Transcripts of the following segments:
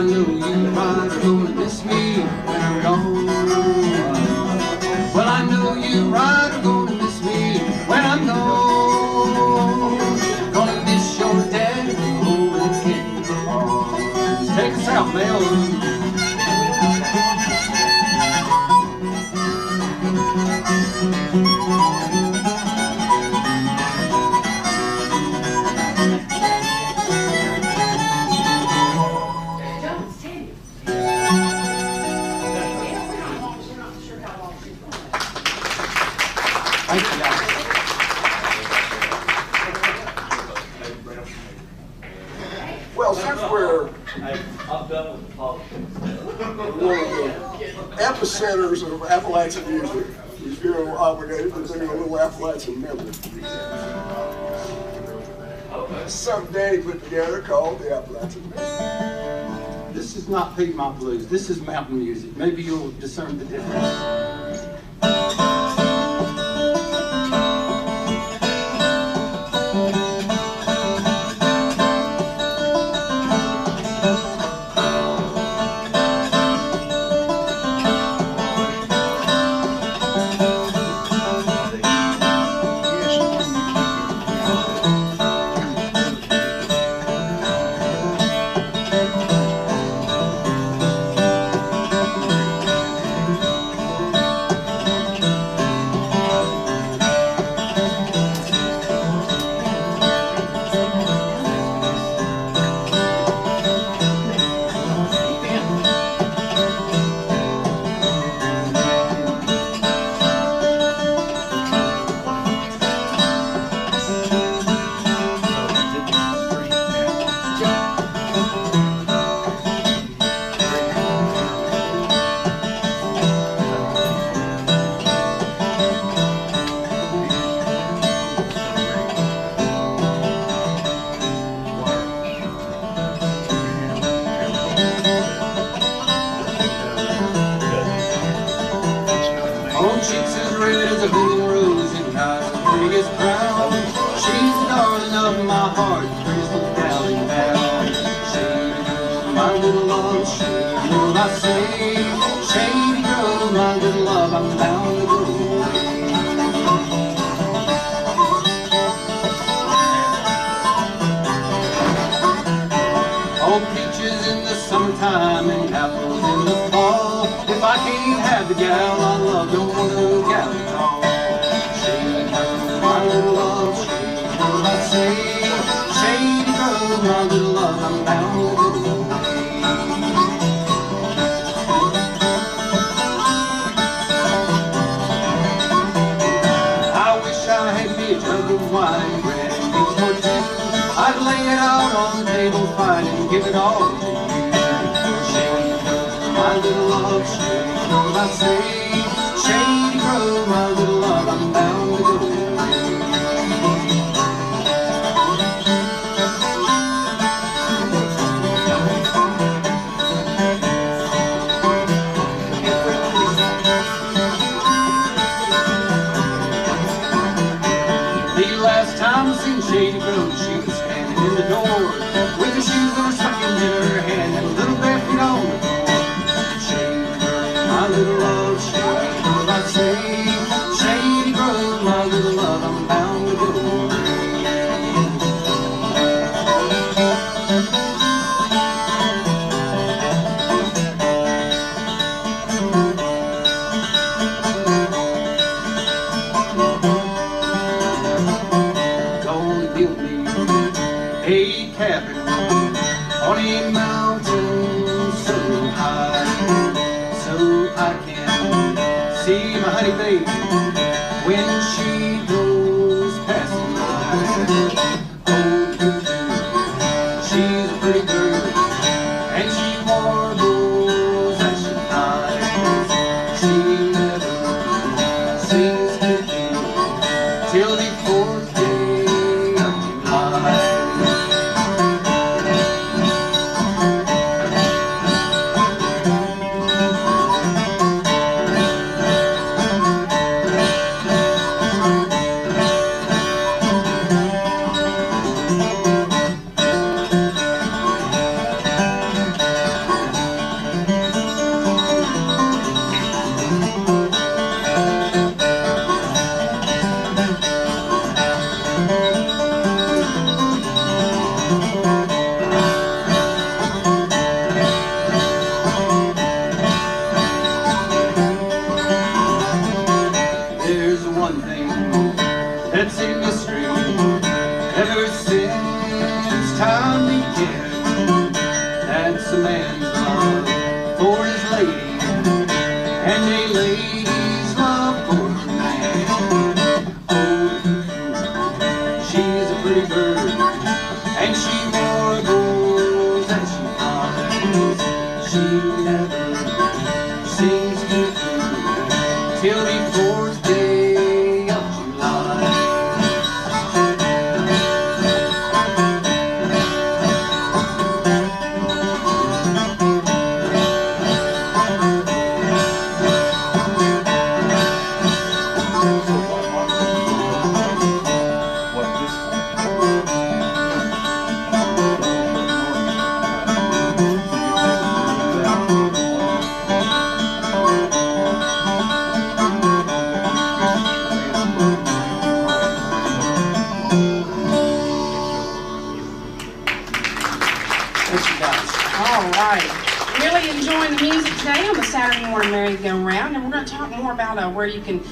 I know you right are gonna miss me when I'm gone. Well, I know you right are gonna miss me when I'm gone. Gonna miss your daddy holding candy bars. Take us out, Mel. Well, since we're I'm done with the politics. one of the epicenters of Appalachian music, we feel obligated to do a little Appalachian medley. Something Danny put together called the Appalachian Medley. This is not Piedmont blues. This is mountain music. Maybe you'll discern the difference. Ever since time began, that's a man's love for his lady, and a lady's love for her man. Oh, she's a pretty bird, and she warbles as she flies. She never seems to through till the 4th day of July. Saturday morning merry-go-round, and we're going to talk more about where you can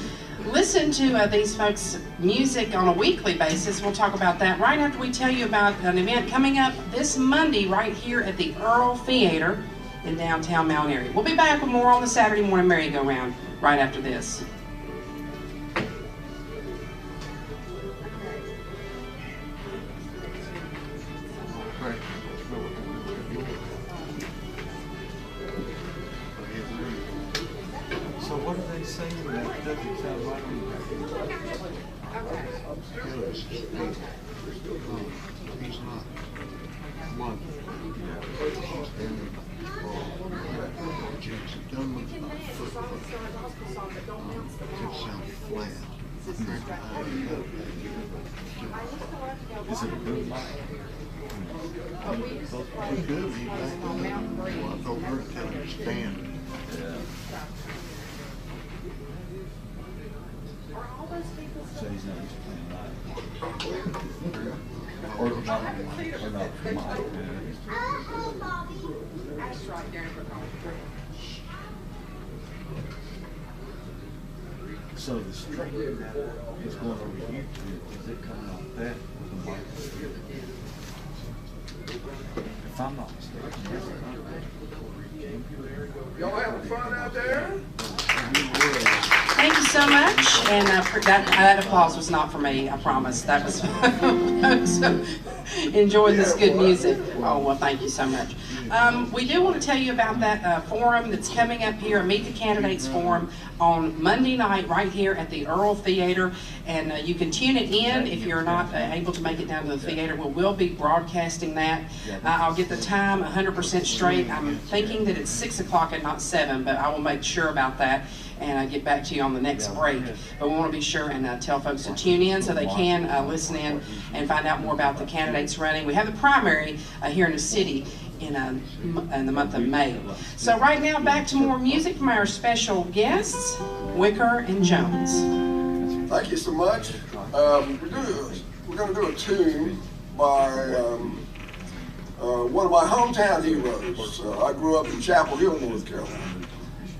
listen to these folks' music on a weekly basis. We'll talk about that right after we tell you about an event coming up this Monday right here at the Earl Theater in downtown Mount Airy. We'll be back with more on the Saturday morning merry-go-round right after this. So what are they saying that doesn't sound right on the record? He's not. One. Jackson done with my foot. It sounds flat. Is it a good mic? He could be back there. Well, I told her to tell him to stand. Yeah. So he's not used to playing live. Or not for Mike. That's right, Darren. So the string is going over here. Is it coming off that with the mic? If I'm not mistaken, Y'all having fun out there? Thank you so much, and that applause was not for me, I promise. That was so enjoying this good music. Oh, well, thank you so much. We do want to tell you about that forum that's coming up here, Meet the Candidates Forum, on Monday night right here at the Earl Theater, and you can tune it in if you're not able to make it down to the theater. We will be broadcasting that. I'll get the time 100% straight. I'm thinking that it's 6 o'clock and not 7, but I will make sure about that and get back to you on the next break. But we want to be sure and tell folks to tune in so they can listen in and find out more about the candidates running. We have the primary here in the city in the month of May. So right now, back to more music from our special guests, Wicker and Jones. Thank you so much. We're going to do a tune by one of my hometown heroes. I grew up in Chapel Hill, North Carolina.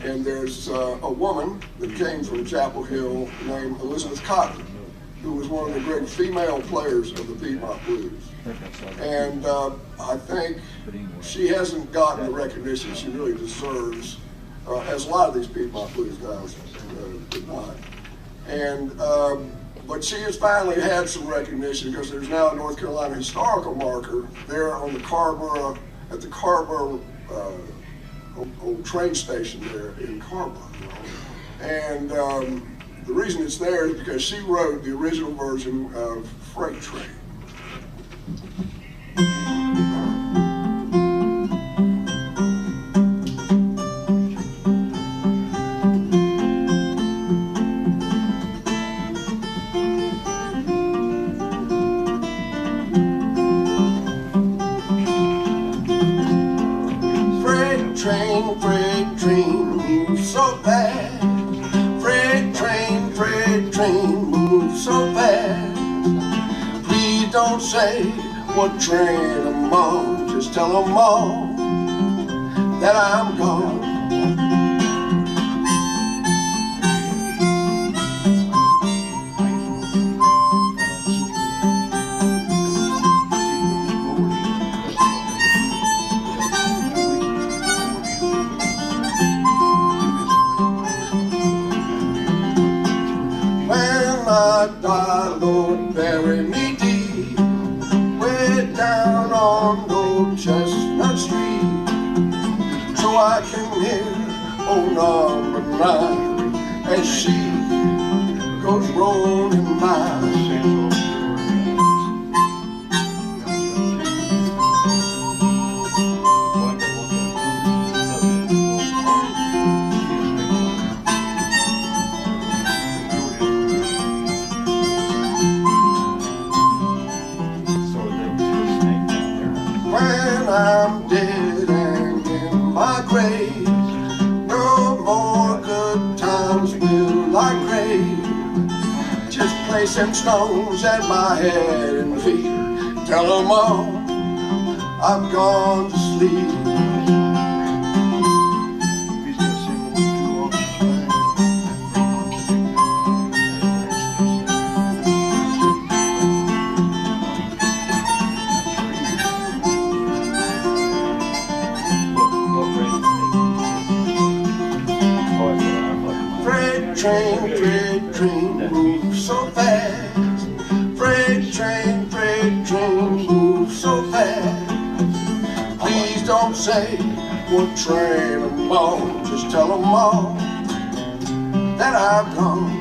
And there's a woman that came from Chapel Hill named Elizabeth Cotter, who was one of the great female players of the Piedmont Blues. And I think she hasn't gotten the recognition she really deserves, as a lot of these Piedmont Blues guys did not. And but she has finally had some recognition because there's now a North Carolina historical marker there on the Carborough, at the Carborough old train station there in Carborough. And the reason it's there is because she wrote the original version of Freight Train. Freight train moves so fast. Freight train moves so fast. Please don't say what train I'm on. Just tell them all that I'm gone. sitting here on number 9 as she goes rolling by. When I'm dead and in my grave, no more good times will I crave. Just place them stones at my head and feet. Tell them all I've gone to sleep. Freight train, move so fast. Freight train, move so fast. Please don't say what train I'm on. Just tell them all that I've gone.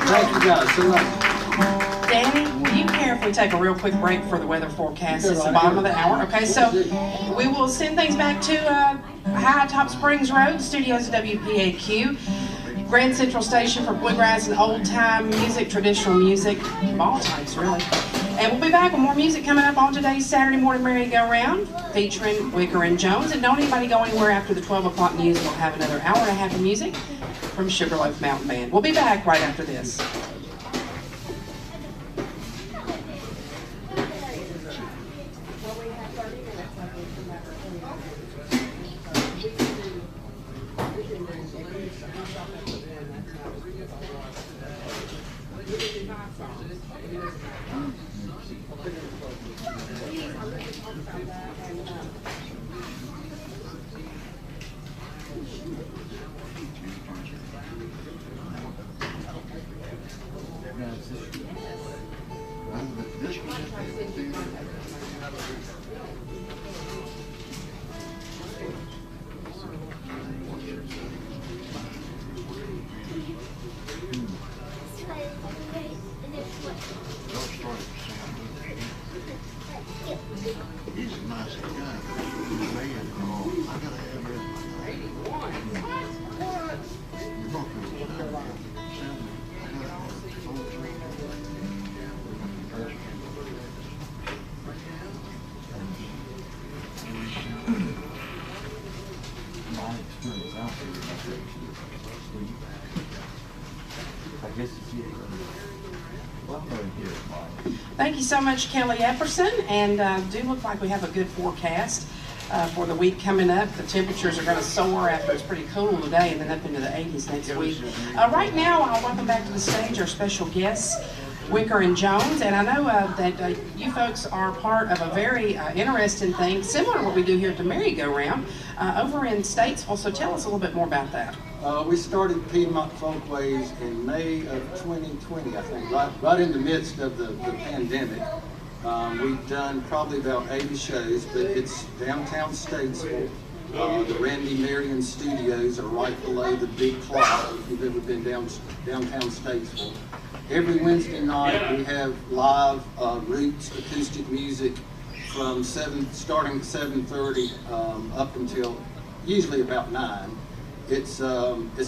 Thank you guys so much. Danny, do you care if we take a real quick break for the weather forecast? It's the bottom of the hour. Okay, so we will send things back to High Top Springs Road, studios of WPAQ, Grand Central Station for bluegrass and old-time music, traditional music, of all types, really. And we'll be back with more music coming up on today's Saturday morning merry-go-round, featuring Wicker and Jones. And don't anybody go anywhere after the 12 o'clock news. We'll have another hour and a half of music from Sugarloaf Mountain Band. We'll be back right after this. He's a nice guy. He's bad. I gotta have it. You're welcome. My experience out there, I guess it's here. Well, I'm going here, Mike. Thank you so much, Kelly Epperson, and do look like we have a good forecast for the week coming up. The temperatures are going to soar after it's pretty cool today and then up into the 80s next week. Right now, I'll welcome back to the stage our special guests, Wicker and Jones, and I know that you folks are part of a very interesting thing, similar to what we do here at the Merry-Go-Round, over in Statesville, so tell us a little bit more about that. We started Piedmont Folkways in May of 2020, I think, right in the midst of the pandemic. We've done probably about 80 shows, but it's downtown Statesville. The Randy Marion Studios are right below the big clock, if you've ever been downtown Statesville. Every Wednesday night we have live roots acoustic music from starting at 7:30 up until usually about 9. It's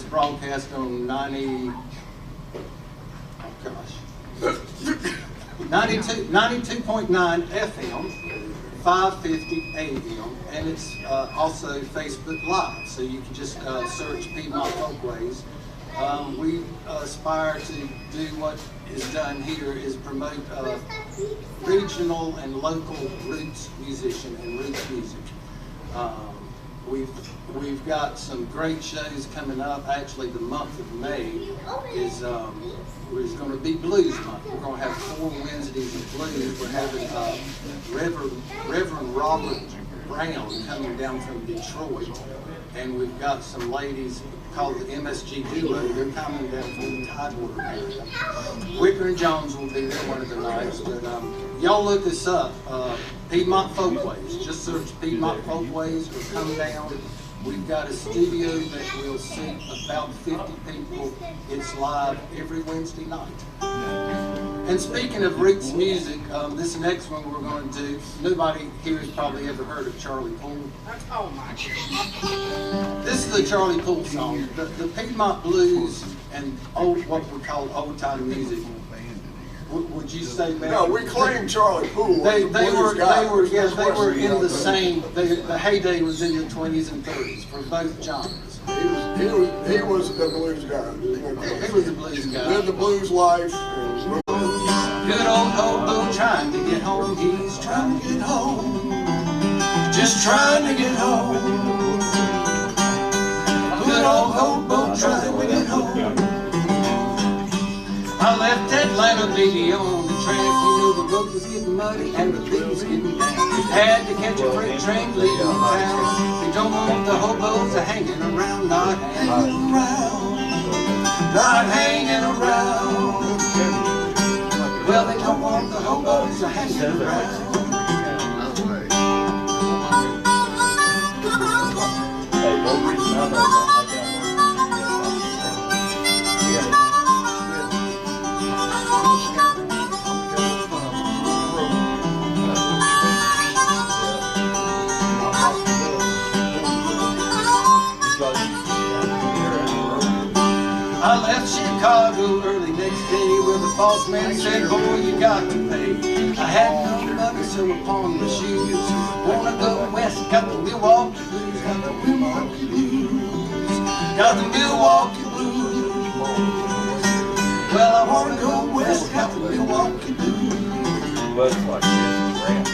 broadcast on 92.9 FM, 550 AM, and it's also Facebook Live, so you can just search Piedmont Folkways. We aspire to do what is done here is promote regional and local roots musician and roots music. We've got some great shows coming up. Actually, the month of May is going to be Blues Month. We're going to have 4 Wednesdays of blues. We're having Reverend Robert Brown coming down from Detroit, and we've got some ladies called the MSG Duo. They're coming down from the Tidewater area. Wicker and Jones will be there one of the nights, but y'all look us up. Piedmont Folkways. Just search Piedmont Folkways or come down. We've got a studio that will seat about 50 people. It's live every Wednesday night. And speaking of roots music, this next one we're going to do, nobody here has probably ever heard of Charlie Poole. Oh my goodness. This is a Charlie Poole song. The Piedmont blues and what we call old-time music. Would you say that? No, we claim Charlie Poole. They were in the same. The heyday was in the 20s and 30s for both genres. He was the blues guy. He was the blues guy. Lived the blues life. Good old hobo trying to get home. He's trying to get home. Just trying to get home. Good old hobo trying to get home. I left Atlanta, baby, on the track. You know the road was getting muddy and the beat was getting down. Had to catch a freight train leaving town. We don't want the hobos hanging around, not hanging around, not hanging around. Well, they don't want the hobos hanging around. I left Chicago early next day where the boss man said, boy, you got to pay. I had no money, so I pawned my shoes. Wanna go west, got the Milwaukee blues, got the Milwaukee blues, got the Milwaukee blues. Well, I wanna go west, got the Milwaukee blues. Looks like this ramp.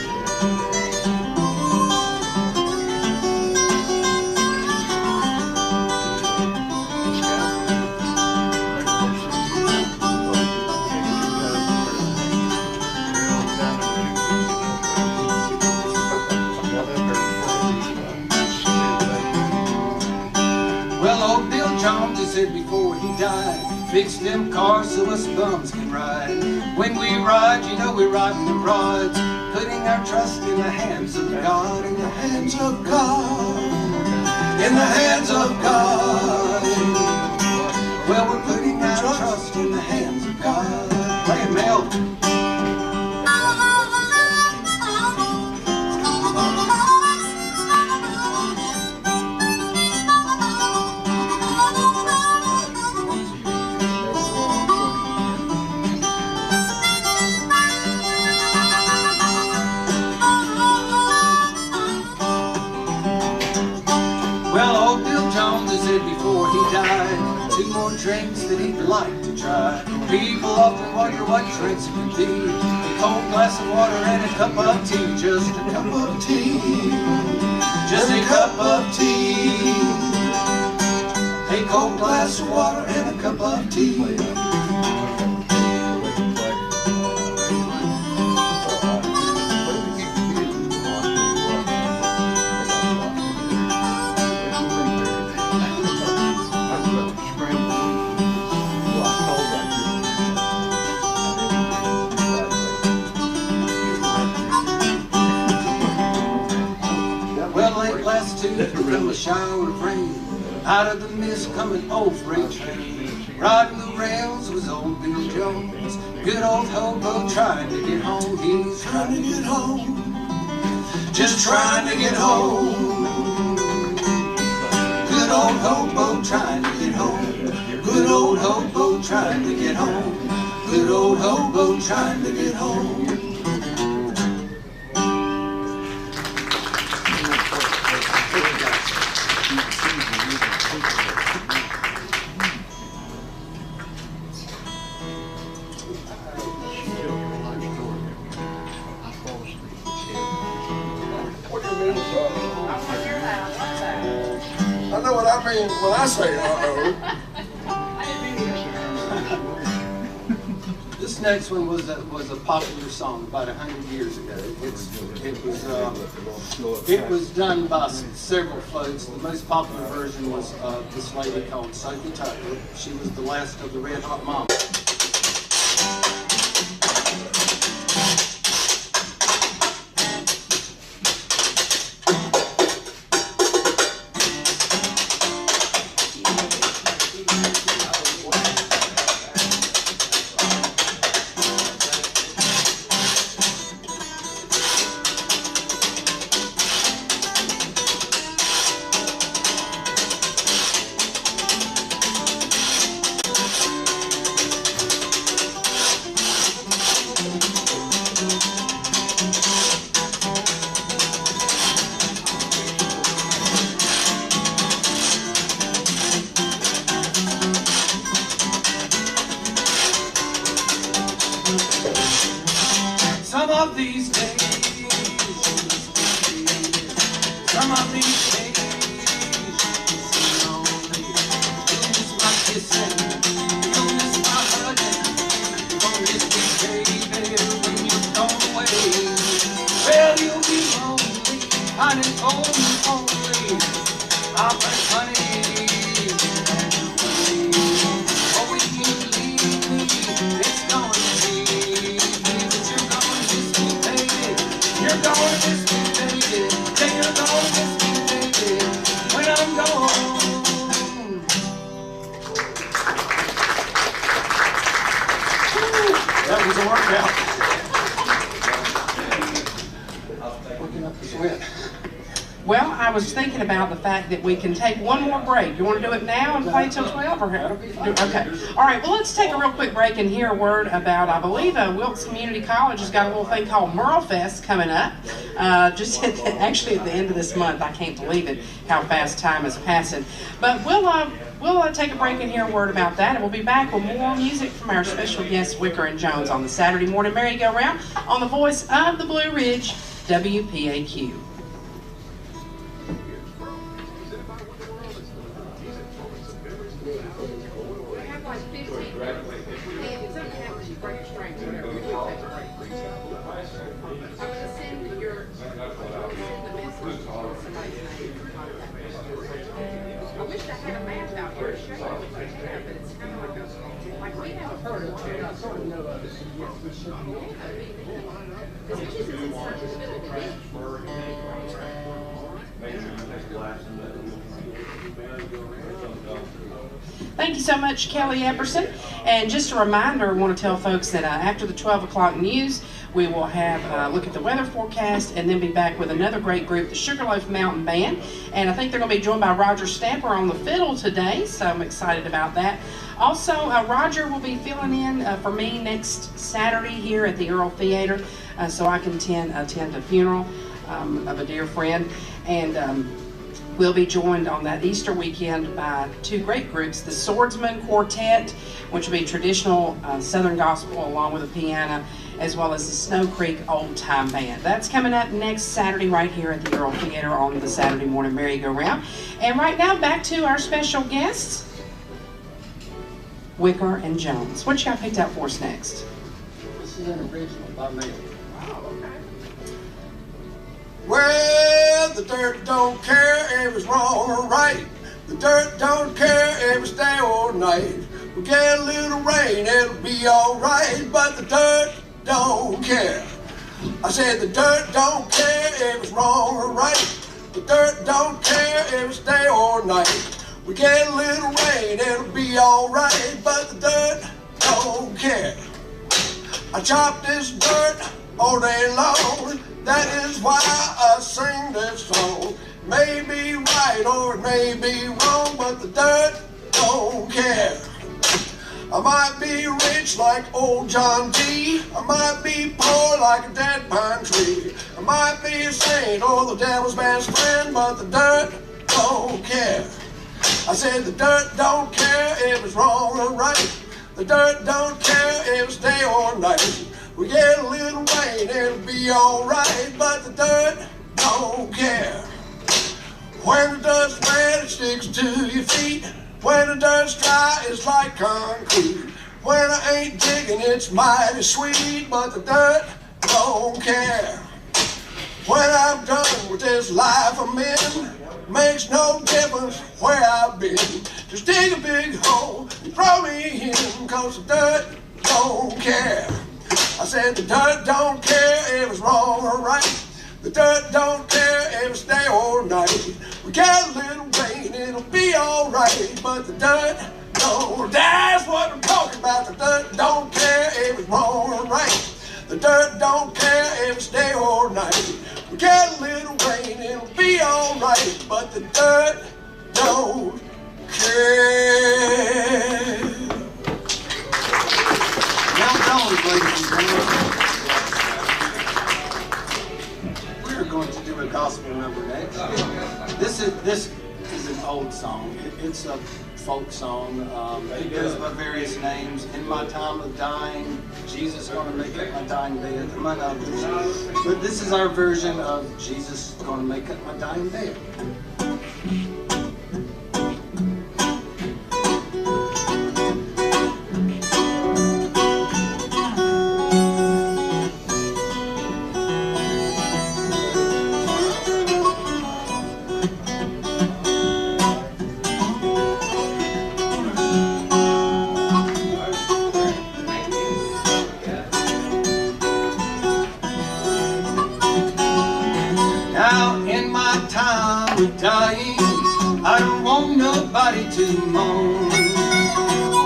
Well, old Bill Jones, he said before he died, fix them cars so us bums can ride. When we ride, you know we're riding the rods, putting our trust in the hands of God, in the hands of God, in the hands of God. Well, we're putting our trust in the hands of God. Play it, Mel. Well, old Bill Jones has said before he died, 2 more drinks that he'd like to try. People often wonder what drinks can be. A cold glass of water and a cup of tea, just a cup of tea, just a cup of tea. A cold glass of water and a cup of tea. From a shower of rain, out of the mist coming old freight train. Riding the rails was old Bill Jones, good old hobo trying to get home. He's trying to get home, just trying to get home. Good old hobo trying to get home. Good old hobo trying to get home. Good old hobo trying to get home. What do you mean, I say uh-oh. This next one was a popular song about 100 years ago. It was done by several folks. The most popular version was this lady called Sophie Tucker. She was the last of the Red Hot Mama. Some of these days, some of these days, you'll miss my kissing, you'll miss my hugging, you'll miss me, baby, when you're gone away. Well, you'll be lonely, honey, only, I'll be honey. Oh, when you leave me, it's gonna be. You're gonna miss me, baby. Yeah, you're gonna miss me, baby, when I'm gone. That was a workout. Working up the sweat. Well, I was thinking about the fact that we can take one more break. You want to do it now and play till 12? Or okay. All right, well, let's take a real quick break and hear a word about, I believe, Wilkes Community College has got a little thing called Merle Fest coming up. Actually at the end of this month. I can't believe it, how fast time is passing. But we'll take a break and hear a word about that, and we'll be back with more music from our special guests, Wicker and Jones, on the Saturday morning merry-go-round on the voice of the Blue Ridge, WPAQ. I wish I had a map out here to show you what they have, but it's kind of like we haven't heard of it. Thank you so much, Kelly Epperson. And just a reminder, I want to tell folks that after the 12 o'clock news, we will have a look at the weather forecast and then be back with another great group, the Sugarloaf Mountain Band. And I think they're going to be joined by Roger Stamper on the fiddle today, so I'm excited about that. Also, Roger will be filling in for me next Saturday here at the Earl Theater, so I can attend a funeral of a dear friend. And we'll be joined on that Easter weekend by two great groups, the Swordsman Quartet, which will be traditional Southern gospel along with a piano, as well as the Snow Creek Old Time Band. That's coming up next Saturday right here at the Earl Theater on the Saturday morning merry-go-round. And right now, back to our special guests, Wicker and Jones. What you got picked out for us next? This is an original by me. Well, the dirt don't care if it's wrong or right. The dirt don't care if it's day or night. We get a little rain, it'll be alright, but the dirt don't care. I said the dirt don't care if it's wrong or right. The dirt don't care if it's day or night. We get a little rain, it'll be alright, but the dirt don't care. I chop this dirt all day long. That is why I sing this song. It may be right or it may be wrong, but the dirt don't care. I might be rich like old John D. I might be poor like a dead pine tree. I might be a saint or the devil's best friend, but the dirt don't care. I said the dirt don't care if it's wrong or right. The dirt don't care if it's day or night. We get a little rain, it'll be alright, but the dirt don't care. When the dirt's wet, it sticks to your feet. When the dirt's dry, it's like concrete. When I ain't digging, it's mighty sweet, but the dirt don't care. When I'm done with this life I'm in, makes no difference where I've been. Just dig a big hole and throw me in, cause the dirt don't care. I said the dirt don't care if it's wrong or right. The dirt don't care if it's day or night. We get a little rain, it'll be alright, but the dirt don't. That's what I'm talking about. The dirt don't care if it's wrong or right. The dirt don't care if it's day or night. We get a little rain, it'll be alright, but the dirt don't care. Now, Jones, ladies and gentlemen. We're going to do a gospel number next. This is an old song. It's a folk song. It goes by various names. In my time of dying, Jesus is going to make up my dying bed, among others. But this is our version of Jesus is going to make up my dying bed. Dying, I don't want nobody to moan.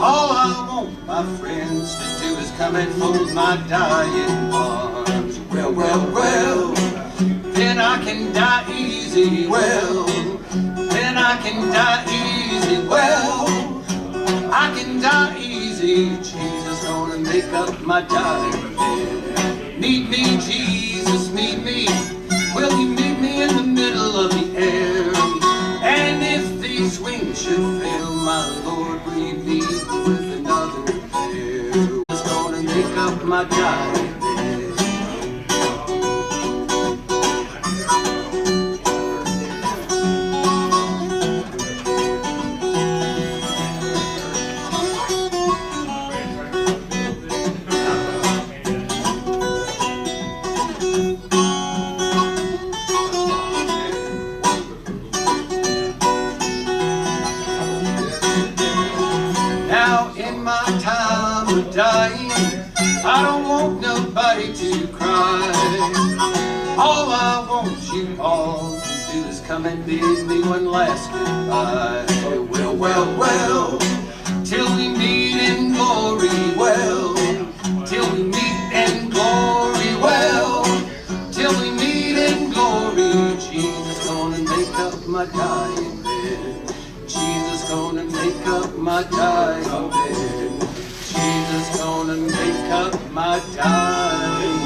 All I want my friends to do is come and hold my dying arms. Well, well, well, then I can die easy. Well, then I can die easy. Well, I can die easy. Jesus gonna make up my dying bed. Meet me, Jesus, meet me. Will you meet me in the middle of the air? And if these wings should fail, my Lord, will you leave me with another pair? It's gonna make up my dying bed. Dying, I don't want nobody to cry. All I want you all to do is come and bid me one last goodbye. Well, well, well, till we meet in glory. Well, till we meet in glory. Well, till we meet in glory. Jesus gonna make up my dying bed. Jesus gonna make up my dying bed. Jesus gonna make up my dying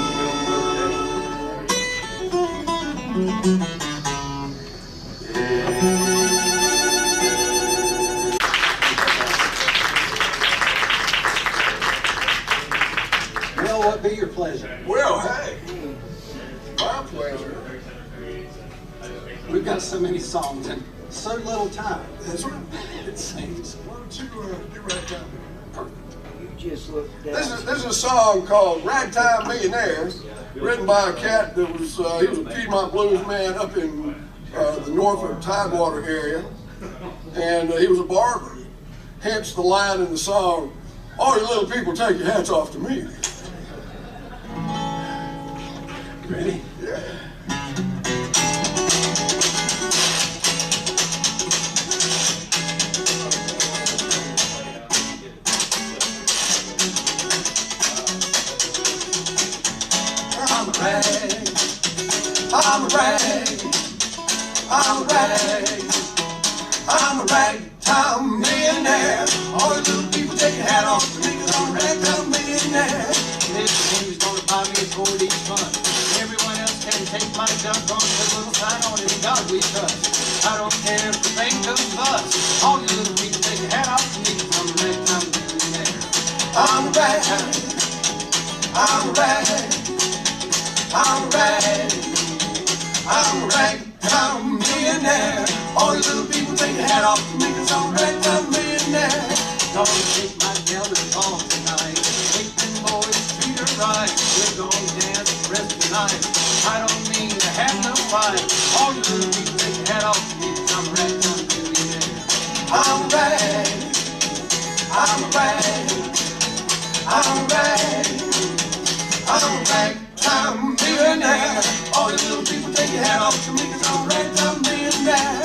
Well, what be your pleasure? Well, hey, my pleasure. We've got so many songs and so little time. That's right. It seems. Why don't you do Ragtime? Perfect. Just look down. This is a song called Ragtime Millionaire, written by a cat that was, he was a Piedmont blues man up in the Norfolk Tidewater area, and he was a barber. Hence the line in the song, all you little people take your hats off to me. Ready? Yeah. I'm a rag, I'm a rag, I'm a rag, I'm a ragtime millionaire. All the little people take your hat off to me, 'cause I'm a ragtime millionaire. This who's gonna buy me a tour each month. Everyone else can take my junk on the little sign on it, in God we trust. I don't care if the thing goes bust. All you little people take your hat off to me, 'cause I'm a ragtime millionaire. I'm a rag, I'm a rag, I'm a rag, I'm a ragtime millionaire. millionaire. All you little people take your hat off to me, 'cause I'm a ragtime millionaire. Gonna take my gal to the ball tonight. Take them boys, treat her right. We're gonna dance the rest of the night. I don't mean to have no fight. All you little people take your hat off to me, 'cause I'm a ragtime millionaire. I'm a rag. I'm a rag. I'm a rag. I'm a ragtime millionaire. All you little people take your hat off to me, 'cause I'm a ragtime millionaire.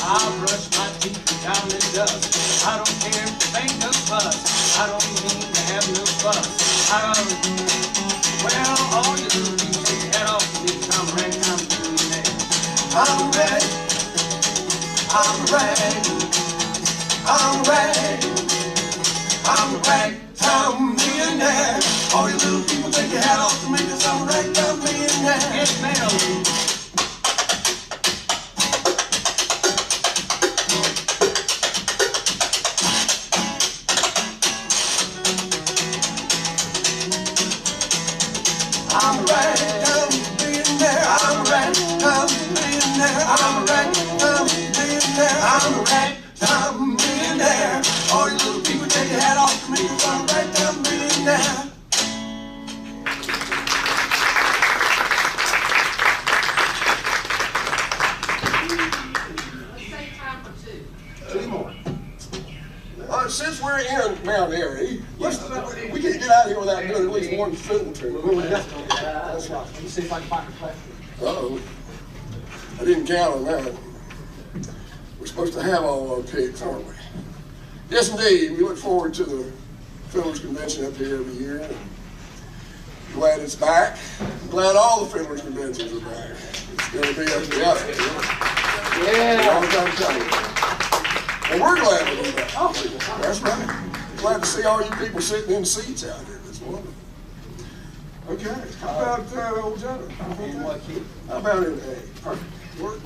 I brush my teeth down in dust. I don't care if they ain't no fuss. I don't mean to have no fuss. Well, all you little people take your hat off to me, 'cause I'm a ragtime millionaire. I'm a rag. I'm a rag. I'm a rag. I'm a ragtime millionaire. All you little people take your hat off to me, 'cause I'm a ragtime millionaire. It's Merle. I'm a ragtime millionaire. I'm a ragtime millionaire. I'm a ragtime millionaire. I'm a ragtime millionaire. All you little people take your hat off to me, 'cause I'm a ragtime millionaire. Two more. Since we're in Mount Airy, we can't get out of here without doing at least one fiddle tune. That's right. Let me see if I can find a question. Uh-oh. I didn't count on that. We're supposed to have all our picks, aren't we? Yes, indeed. We look forward to the Fiddlers Convention up here every year. Glad it's back. Glad all the Fiddlers Conventions are back. It's going to be up the other. Yeah. Long time coming. And we're glad to be back. Oh, that's right. Glad to see all you people sitting in seats out here. That's wonderful. Okay. How about old Johnny? How about in A? Perfect. Work.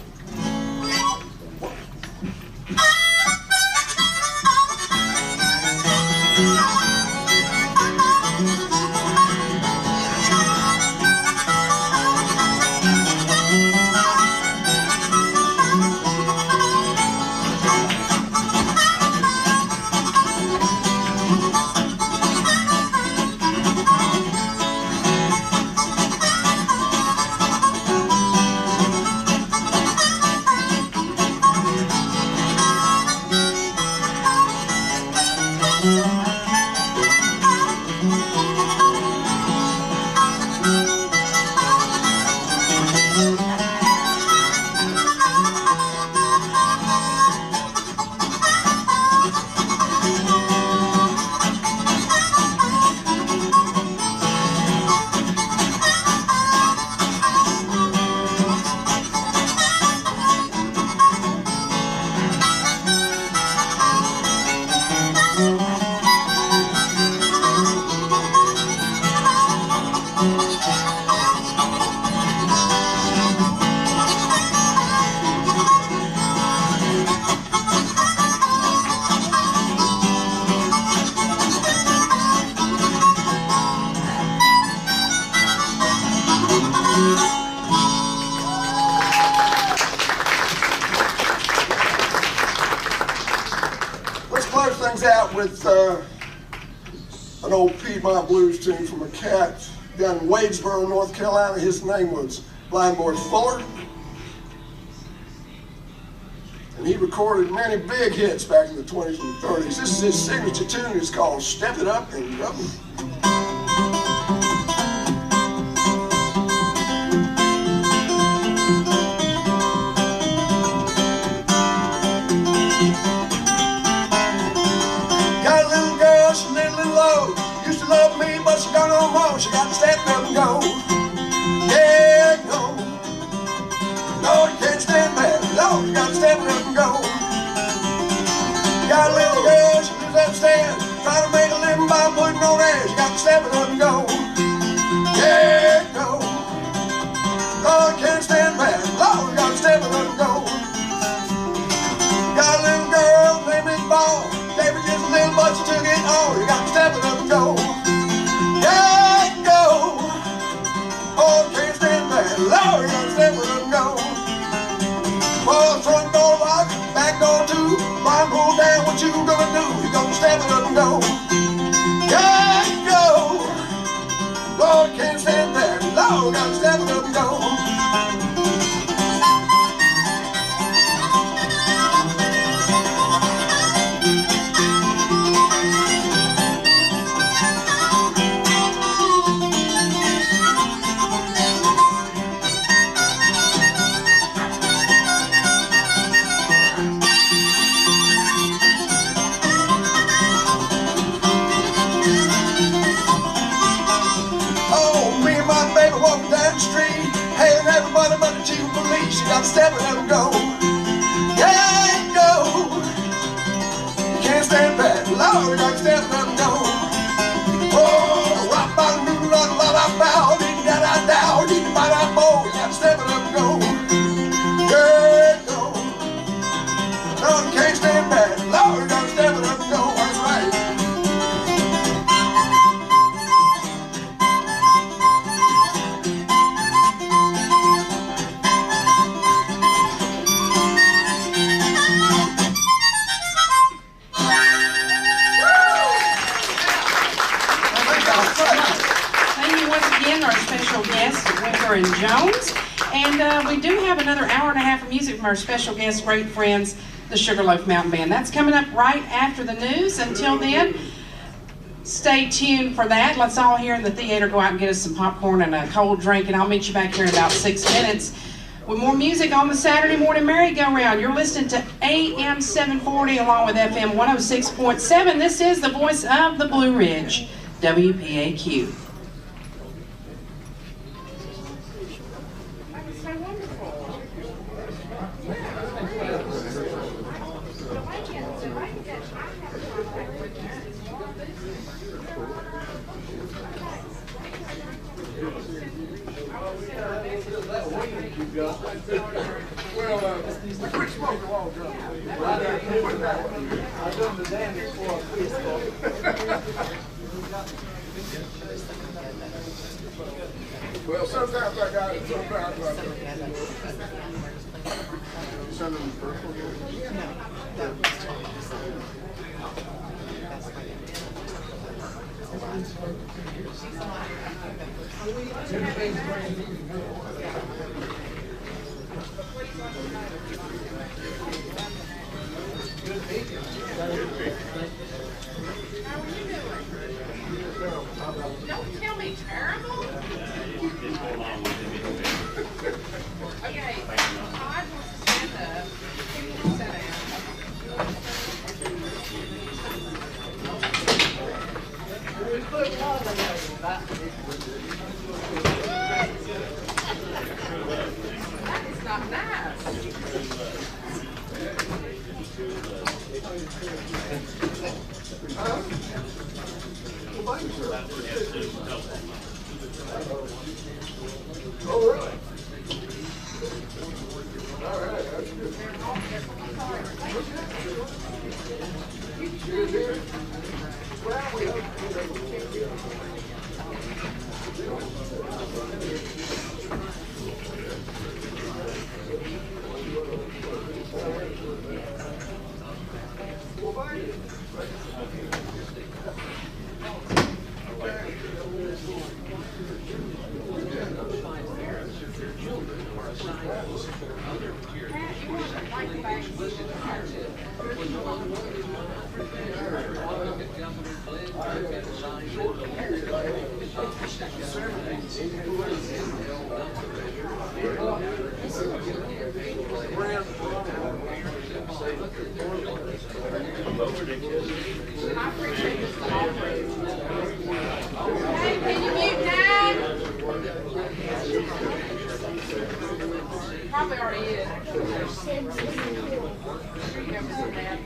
Out with an old Piedmont blues tune from a cat down in Wadesboro, North Carolina. His name was Blind Boy Fuller. And he recorded many big hits back in the 20s and 30s. This is his signature tune. It's called Step It Up and Go. Love me, but she don't no more. She got to step up and go. Yeah, go. No, you can't stand there. No, you got to step up and go. Got a little girl, she lives can't stand trying to make a living by putting on airs. You got to step it up and go. Yeah, go. Lord, can't stand bad. Lord, you got to step it up and go. Got a little girl named Miss Ball. Gave her just a little, but she took it all. You got to step it up and go. Yeah, go. Oh, can't stand bad. Lord, you got to step it up and go. Well, front door locked, back door too. Blind pull down, what you gonna do? You gonna step it up and go. Yeah, go. Lord, can't stand that. Lord, gotta step it up and go. Walking down the street, hailing everybody but the chief of police. You gotta step it up and go. Yeah, go. You can't stand back. Lord, you gotta step it up and go. Oh, rock bottom, new rock, lot I bow, didn't got I down, didn't bite I bow. You gotta step it up and go. Yeah, go. Lord, you can't stand back. Lord, you gotta step it up and go. That's right. And Jones, and we do have another hour and a half of music from our special guests, great friends, the Sugarloaf Mountain Band. That's coming up right after the news. Until then, stay tuned for that. Let's all here in the theater go out and get us some popcorn and a cold drink, and I'll meet you back here in about 6 minutes with more music on the Saturday Morning Merry-Go-Round. You're listening to AM 740 along with FM 106.7. This is the voice of the Blue Ridge, WPAQ. Quit smoking a long time. I've done the damage before I quit smoking. Well, sometimes I got it, sometimes I don't. Send them purple? Don't tell me terrible. Okay, Todd wants to stand up. Sit down. That is not nice. Oh, really? All right, that's good. Good here? Well, we hope Hey, can you mute Dad? Probably already is. Sure you have this, Dad.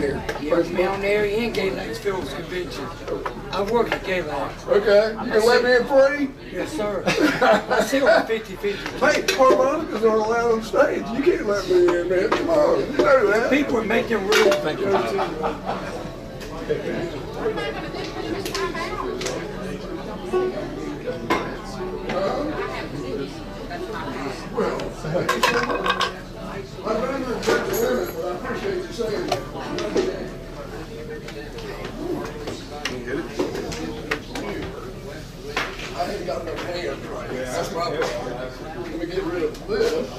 here. Yeah, Mountain Area and Gay Lakes Fields Convention. I work at Gay Lakes. Okay, you can let me in free? Yes, sir. I still got 50-50. Hey, harmonicas aren't allowed on stage. You can't let me in, man. Come on, you know that. People are making rules. Thank you. Well, I'd rather take the limit, but I appreciate you saying that. I ain't got no hands right now. That's my problem. Let me get rid of this.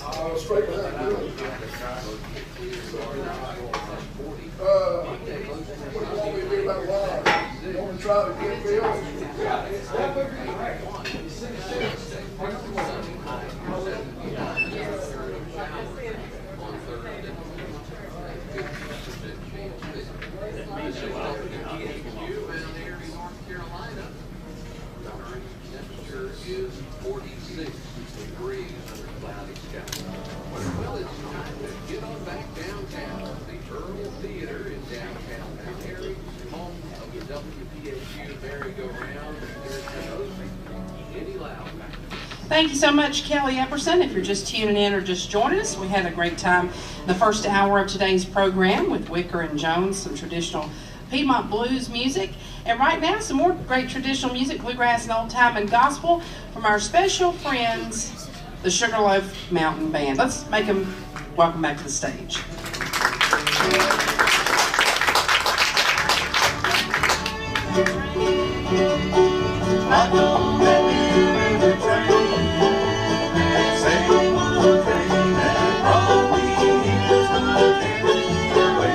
I'll straighten that down. What do you want me to do about live? You want to try to get Bill? Is 46 degrees under cloudy skies. Well, it's time to get on back downtown. The Earl Theater in downtown Mount Airy, home of the WPAQ Merry-Go-Round. Here's your host, Kenny Loud. Thank you so much, Kelly Epperson. If you're just tuning in or just joining us, we had a great time the first hour of today's program with Wicker and Jones, some traditional Piedmont blues music. And right now, some more great traditional music, bluegrass and old time and gospel from our special friends, the Sugarloaf Mountain Band. Let's make them welcome back to the stage. I know that you river train, same old train that brought me is gonna carry me away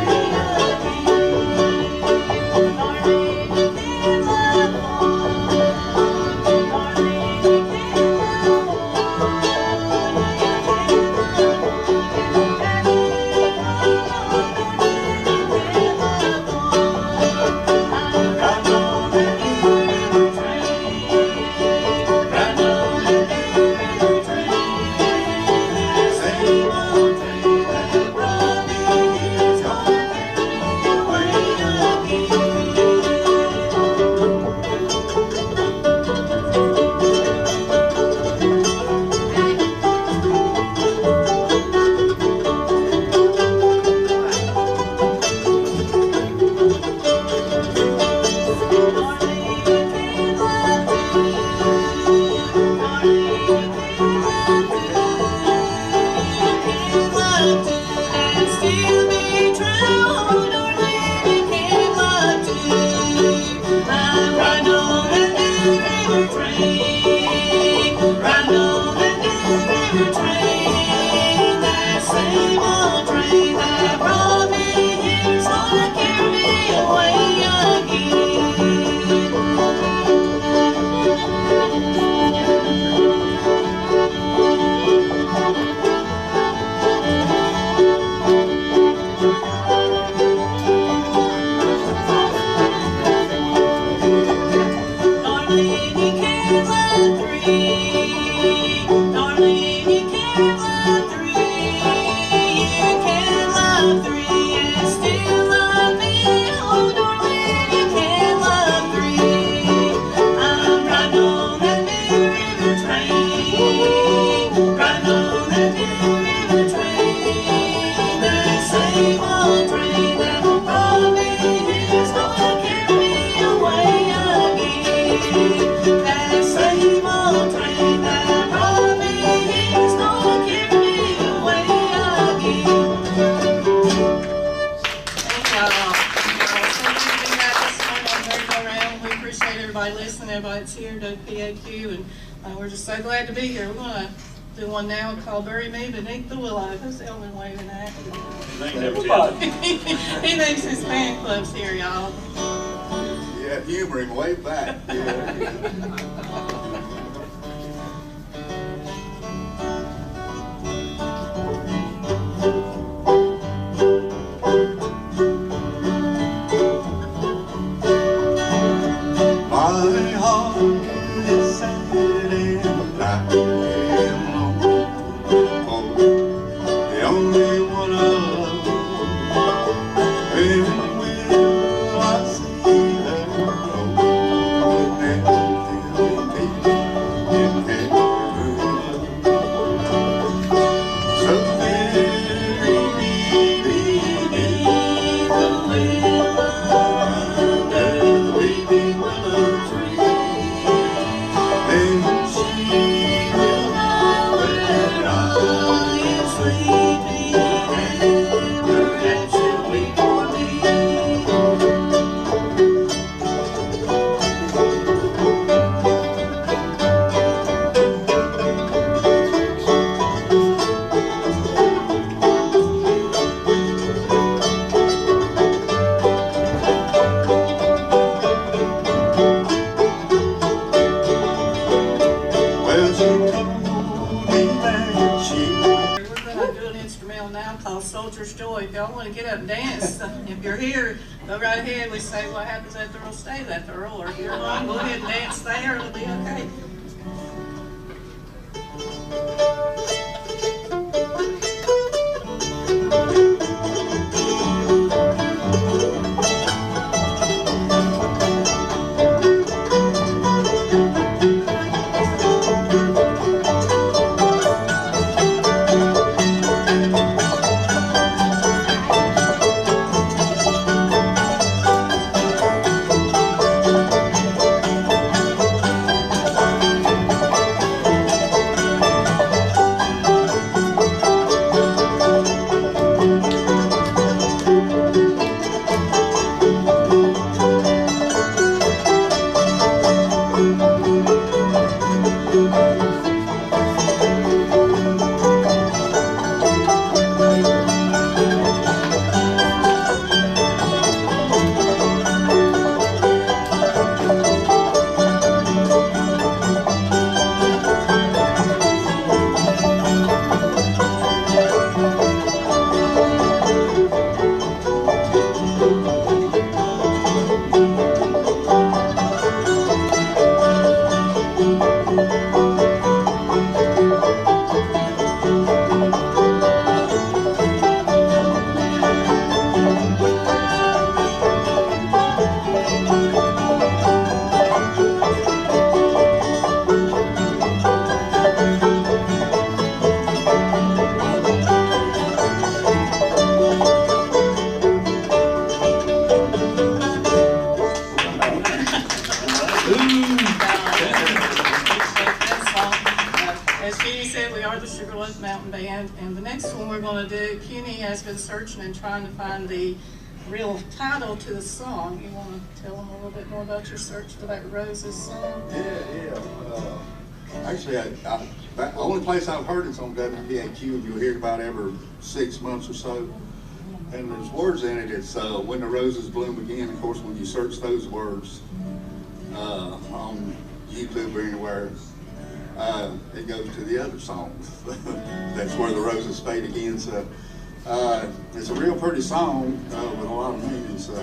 Everybody's here to WPAQ, and we're just so glad to be here. We're going to do one now called Bury Me Beneath the Willow. Who's Elvin waving at? He thinks his fan club's here, y'all. Yeah, humor him, wave back. Yeah. to get up and dance, if you're here, go right ahead. We say what happens at the Earl stays at the Earl, or if you're home, go ahead and dance there. It'll be okay. Sugarloaf Mountain Band, and the next one we're going to do, Kenny has been searching and trying to find the real title to the song. You want to tell them a little bit more about your search for that Roses song? Yeah. Actually, the only place I've heard it's on WPAQ, you'll hear about every 6 months or so. And there's words in it. It's When the Roses Bloom Again. Of course, when you search those words on YouTube or anywhere, it goes to the other songs. That's Where the Roses Fade Again. So it's a real pretty song with a lot of meaning. So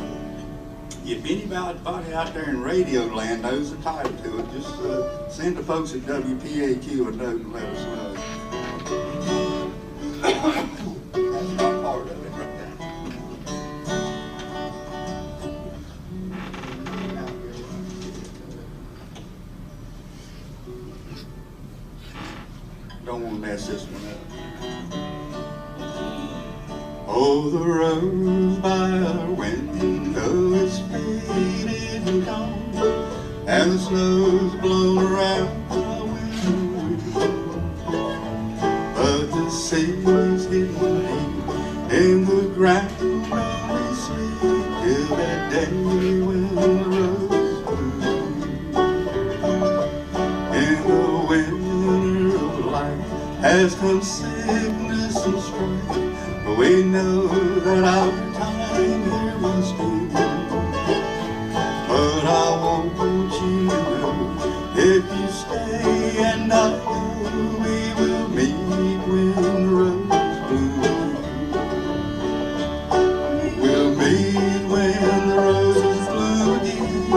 if anybody out there in radio land knows the title to it, just send the folks at WPAQ a note and let us know. That's my part of it right there. Don't want to mess this one up. Oh, the rose by our window is faded and gone, and the snow's blown around our window. But the seeds hidden deep in the ground only sleep till that day when the rose blooms. In the winter of life has come sickness and strife, but we know that our time here must be. But I want you to know, if you stay and I go, we will meet when the rose blooms. We'll meet when the roses bloom again.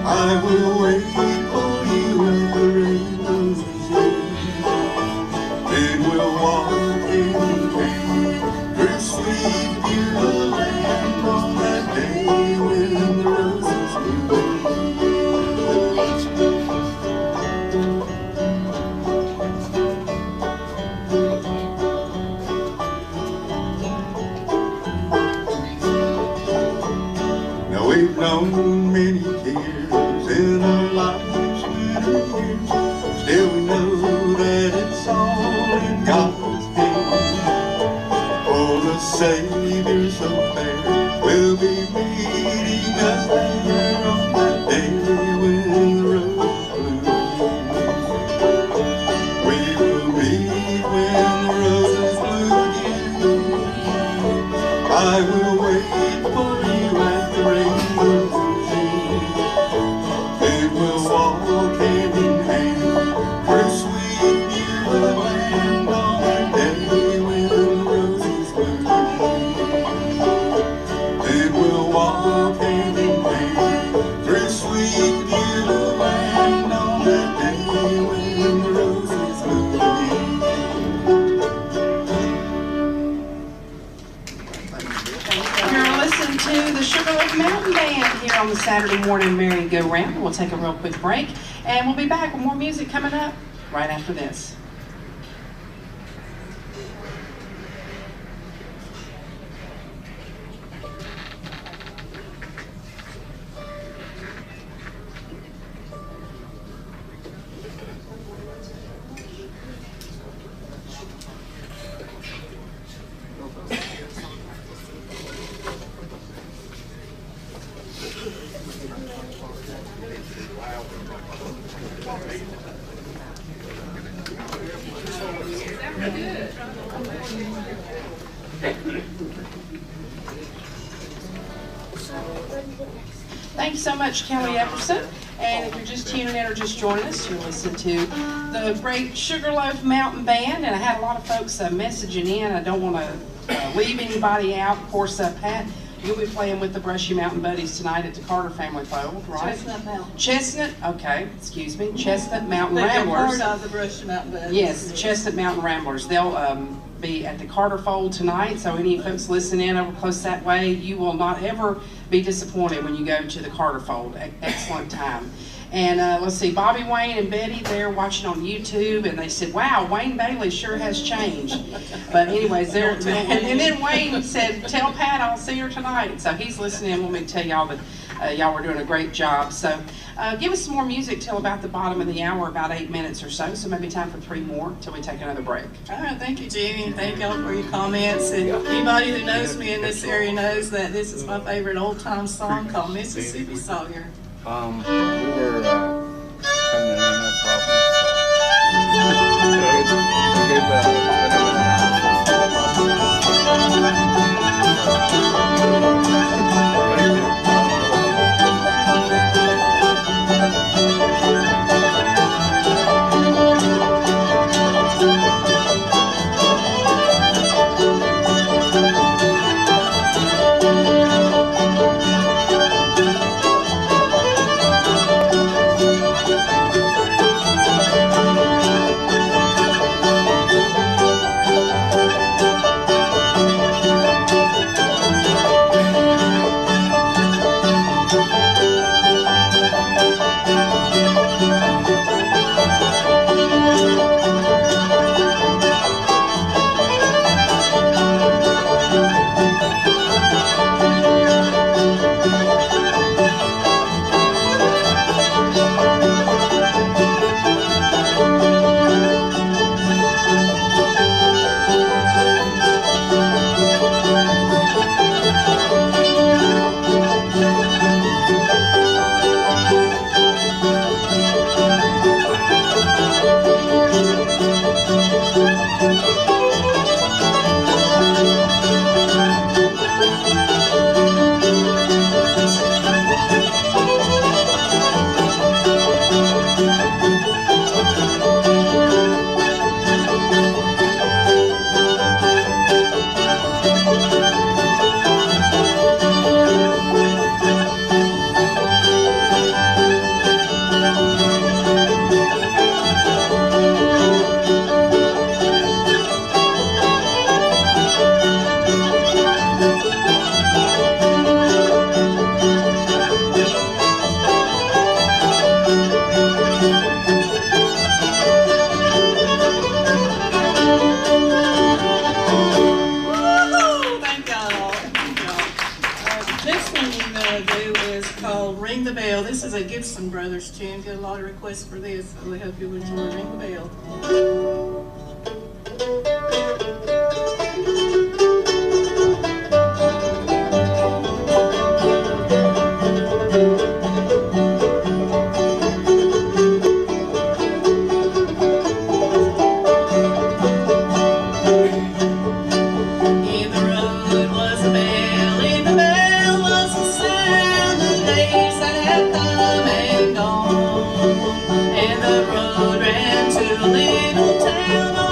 I will wait for you at the rainbow's end. Then we'll walk in through sweet beautiful land on that day when the roses bloom. Now we've known many tears in our lives, many years. Still we know that it's all in God's hand. Oh, the Savior so fair will be meeting us there on that day when the rose blooms. We will meet when the roses bloom again. I will wait for you at the rainbow's end. walk hand in hand through sweet beautiful land on that day when the roses bloom again. You're listening to the Sugarloaf Mountain Band here on the Saturday morning merry-go-round. We'll take a real quick break, and we'll be back with more music coming up right after this. Thank you so much, Kelly Epperson. And if you're just tuning in or just joining us, you're listening to the great Sugarloaf Mountain Band. And I had a lot of folks messaging in. I don't want to leave anybody out. Of course, Pat, you'll be playing with the Brushy Mountain Buddies tonight at the Carter Family Fold, right? Chestnut Mountain. Chestnut, okay, excuse me, Chestnut Mountain They're Ramblers. part of the Brushy Mountain Buddies. Yes, the Chestnut Mountain Ramblers. They'll be at the Carter Fold tonight, so any folks listening in over close that way, you will not ever be disappointed when you go to the Carter Fold. Excellent time. And let's see, Bobby, Wayne, and Betty, they're watching on YouTube, and they said, wow, Wayne Bailey sure has changed. But anyways, they're, and then Wayne said, tell Pat I'll see her tonight. So he's listening and want me to tell y'all that y'all were doing a great job. So give us some more music till about the bottom of the hour, about 8 minutes or so. So maybe time for 3 more till we take another break. All right, thank you, Jeannie, and thank y'all for your comments. And anybody who knows me in this area knows that this is my favorite old-time song called Mississippi Sawyer. We were coming in on that problem. This is a Gibson Brothers tune. Get a lot of requests for this, so we hope you enjoy Ring the Bell. And the road ran to a little town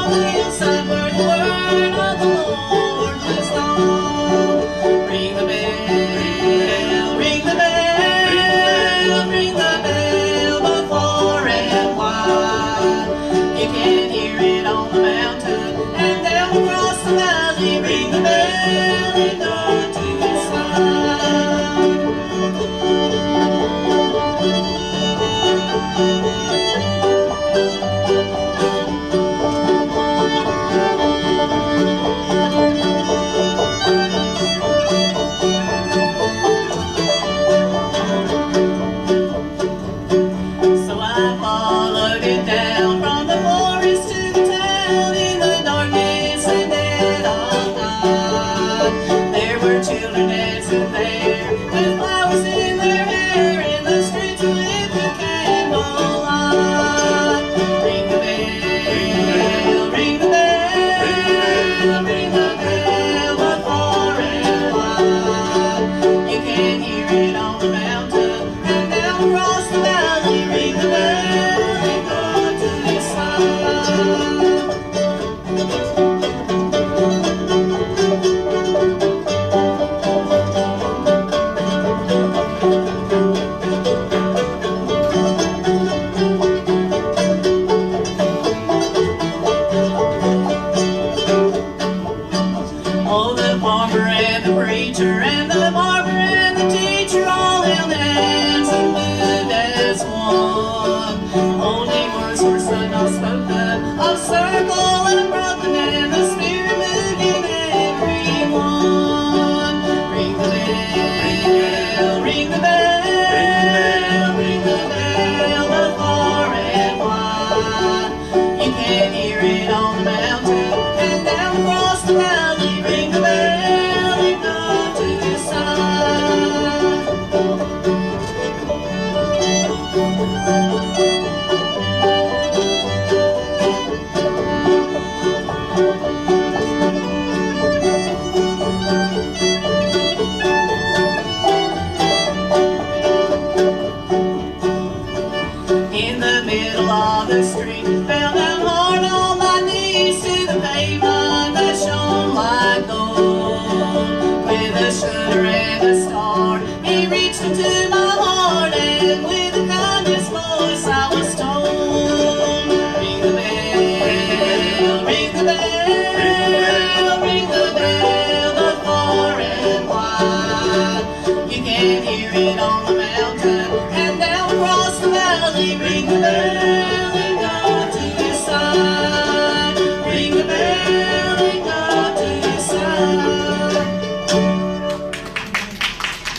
You can hear it on the mountain and down across the valley. Ring the bell and go to your side. Ring the bell and go to your side.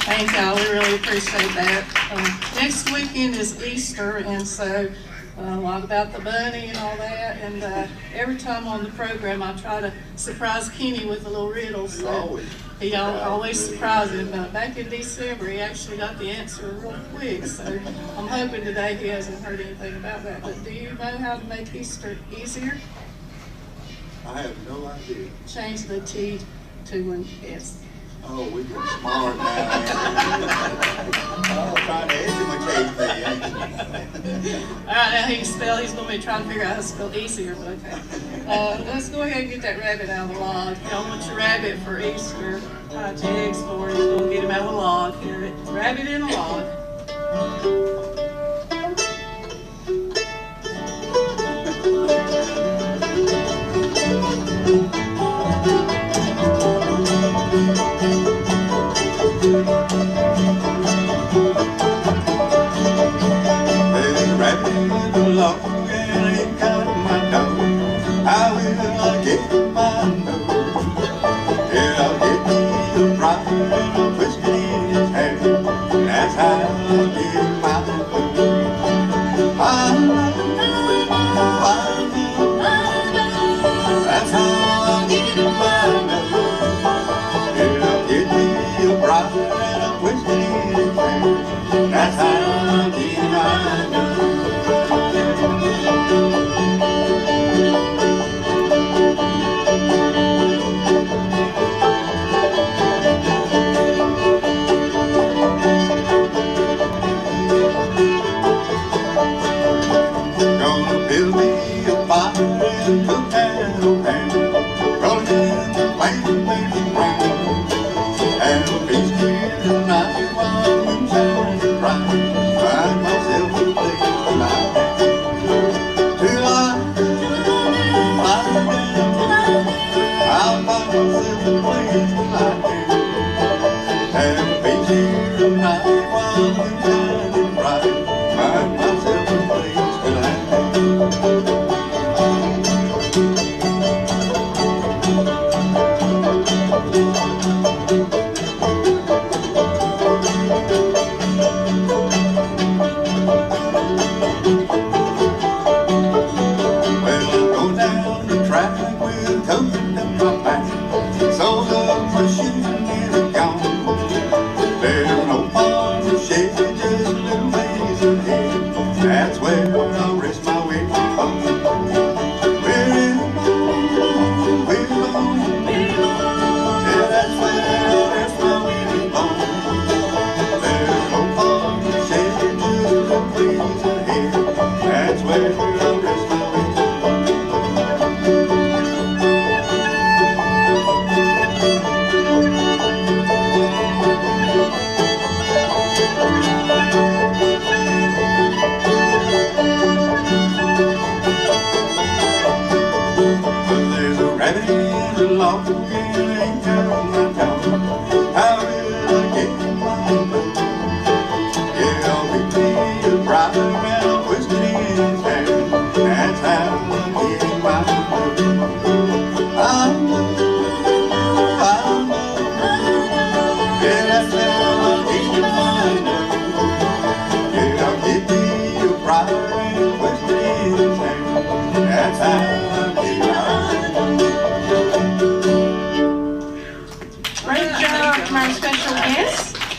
Thank y'all, we really appreciate that. Next weekend is Easter, and so a lot about the bunny and all that, and every time on the program I try to surprise Kenny with a little riddle, so he always surprises him. But back in December he actually got the answer real quick, so I'm hoping today he hasn't heard anything about that. But do you know how to make Easter easier? I have no idea. Change the T to an S. Oh, we can smaller now. Oh, trying to educate me. All right, now he can spell. He's going to be trying to figure out how to spell easier, but okay. Let's go ahead and get that rabbit out of the log. Y'all want your rabbit for Easter. Jags for it. He's going to get him out of the log. Here, it's rabbit in a log.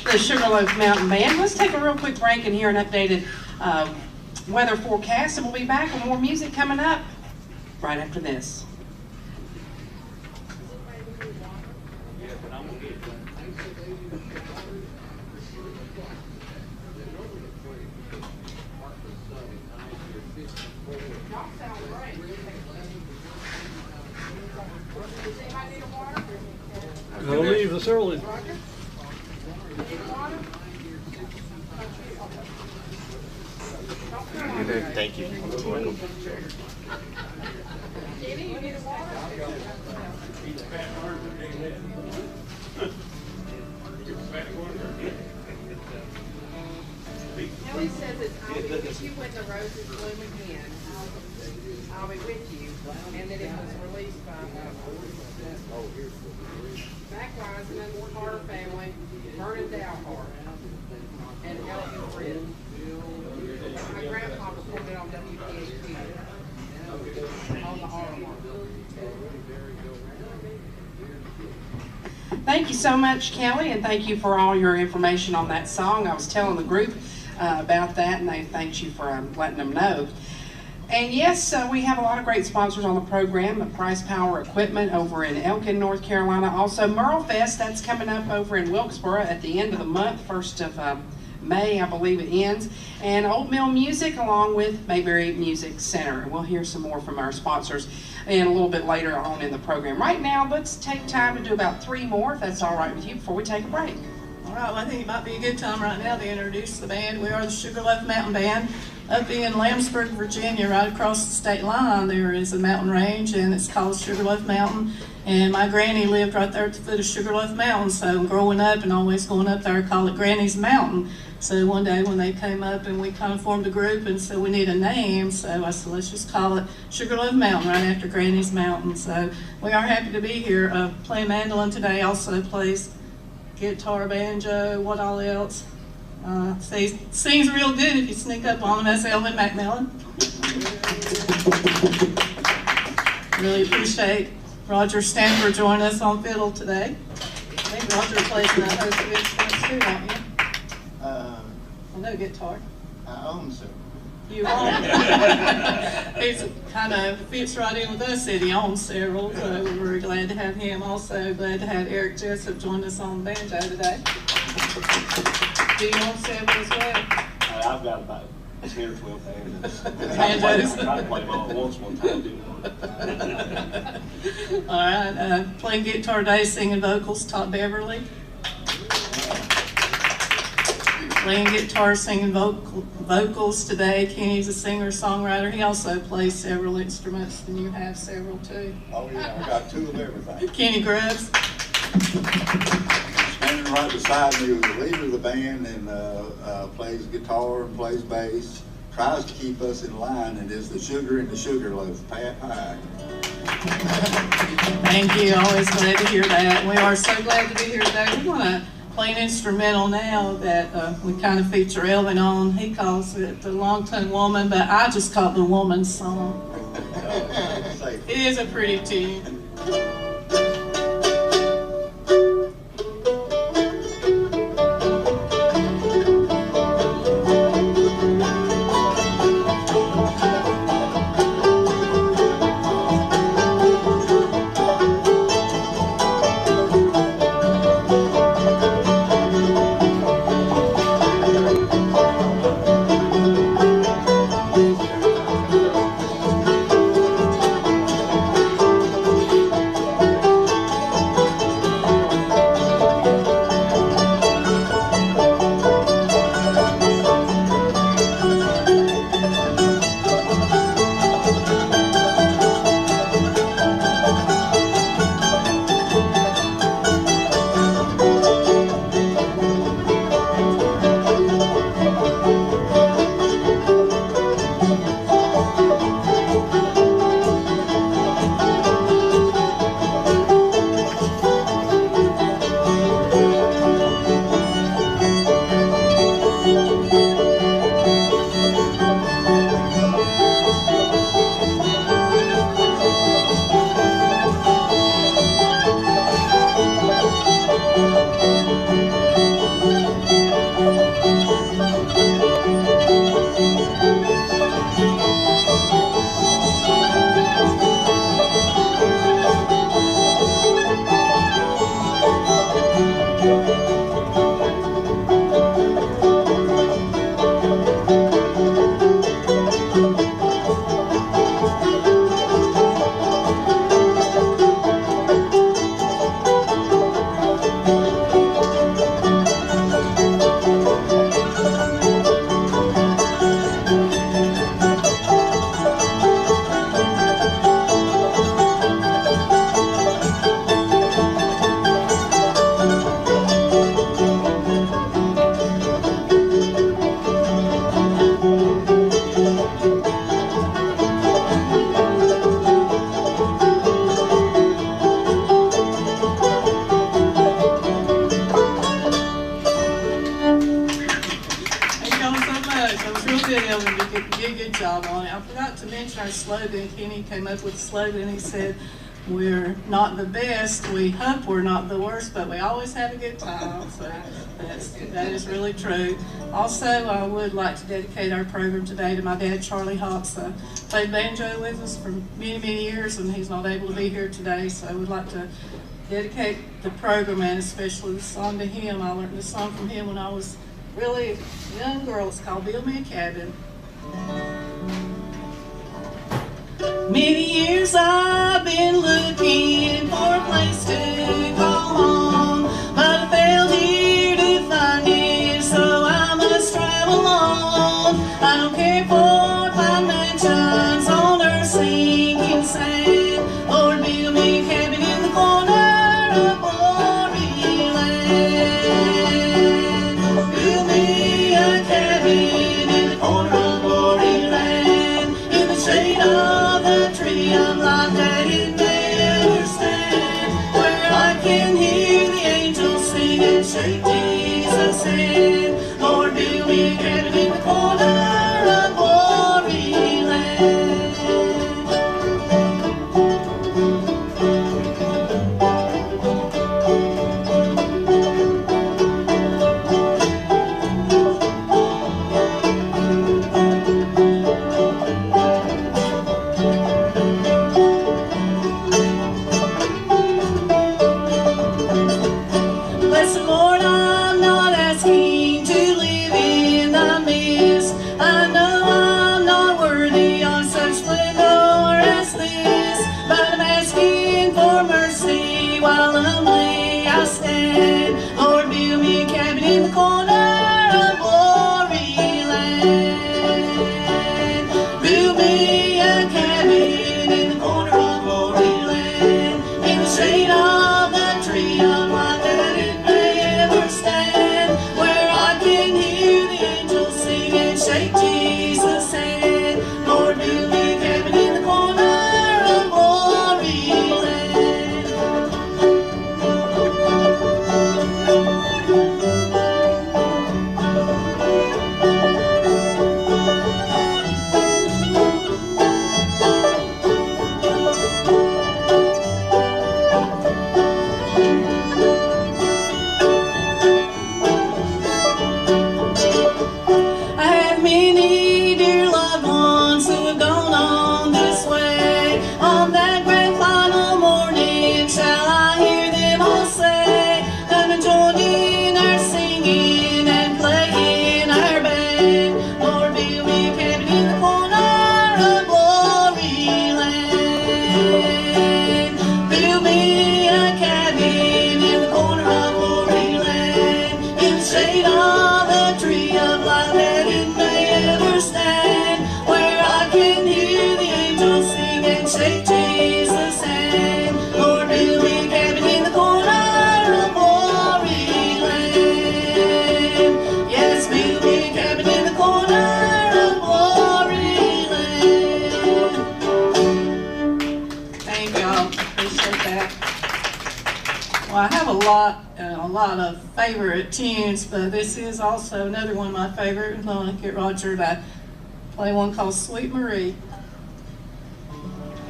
The Sugarloaf Mountain Band. Let's take a real quick break and hear an updated weather forecast, and we'll be back with more music coming up right after this. I'll leave this early. Thank you. Welcome. Kenny, you need water? says, I'll be with you when the roses bloom again. I'll be with you. And then it was released by Backwise and then the Carter family, Vernon Dowhart, and Elton Fritz. My grandpa recorded it on WPAQ on the R1. Thank you so much, Kelly, and thank you for all your information on that song. I was telling the group about that, and they thanked you for letting them know. And yes, we have a lot of great sponsors on the program. Price Power Equipment over in Elkin, North Carolina. Also, Merle Fest, that's coming up over in Wilkesboro at the end of the month, 1st of May, I believe it ends. And Old Mill Music along with Mayberry Music Center. And we'll hear some more from our sponsors and a little bit later on in the program. Right now, let's take time to do about 3 more, if that's all right with you, before we take a break. All right, well, I think it might be a good time right now to introduce the band. We are the Sugarloaf Mountain Band. Up in Lambsburg, Virginia, right across the state line, there is a mountain range, and it's called Sugarloaf Mountain. And my granny lived right there at the foot of Sugarloaf Mountain, so growing up and always going up there, I call it Granny's Mountain. So one day when they came up and we kind of formed a group and said we need a name, so I said let's just call it Sugarloaf Mountain, right after Granny's Mountain. So we are happy to be here. Playing mandolin today, also plays guitar, banjo, what all else. Sings real good if you sneak up on him. That's Elvin McMillan. Really appreciate Roger Stanford joining us on fiddle today. I think Roger plays in that host of instruments too, don't you? No guitar. I own some. You own? He kind of fits right in with us that he owns several, so we're very glad to have him. Also glad to have Eric Jessup join us on banjo today. Do you own several as well? I've got about 10 or 12 banjos. I tried to play them all at once one time, didn't I? All right, playing guitar today, singing vocals, Todd Beverly. Playing guitar, singing vocals today, Kenny's a singer-songwriter. He also plays several instruments, and you have several too. Oh yeah, I got 2 of everything. Kenny Grubbs. Standing right beside me was the leader of the band and plays guitar and plays bass, tries to keep us in line, and is the sugar in the Sugarloaf, Pat High. Thank you, always glad to hear that. We are so glad to be here today. We want to play an instrumental now that we kind of feature Elvin on. He calls it the Long-Tongued Woman, but I just call it the Woman's Song. It is a pretty tune. will, and you did a good job on it. I forgot to mention our slogan. Kenny came up with a slogan. He said, "We're not the best, we hope we're not the worst, but we always have a good time." So that is really true. Also, I would like to dedicate our program today to my dad, Charlie Hawks. Played banjo with us for many, many years, and he's not able to be here today, so I would like to dedicate the program, and especially the song to him. I learned this song from him when I was really a young girl. It's called "Build Me a Cabin." Many years I've been looking for a place to call home, but I failed here to find it, so I must travel on. I don't care for fine mansions on earth's sinking sand, Lord, build me a cabin in the corner of glory land. Build me a cabin in the corner of glory land, in the shade of the tree of life that it may ever stand, where I can hear the angels sing and shake Jesus' hand. Lord, build me a cabin in the corner of glory land. Blessed Lord, I'm not asking to live in the mist. I know I'm not worthy of such splendor as this, but I'm asking for mercy while humbly I stand. Lord, build me a cabin in the corner of glory land. Build me a cabin in the corner of glory land, in the shade of the tree of life that it may ever stand, where I can hear the angels sing and shake Jesus' hand. Lord, build me a cabin in the corner of glory land. I have many dear loved ones who have gone on this way. On that great final morning shall I hear them all say, "Come and join in our singing and playing our band." Lord, build me a cabin in the corner of glory land. Build me a cabin in the corner of glory land, in the shade of the tree of life that it may ever stand, where I can hear the angels sing and shake Jesus' hand. Lord, build me a cabin in the corner of glory land. Yes, build me a cabin in the corner of glory land. Thank y'all. Appreciate that. Well, I have a lot of favorite tunes, but this is also another one of my favorite. I'm going to get Roger to play one called "Sweet Marie."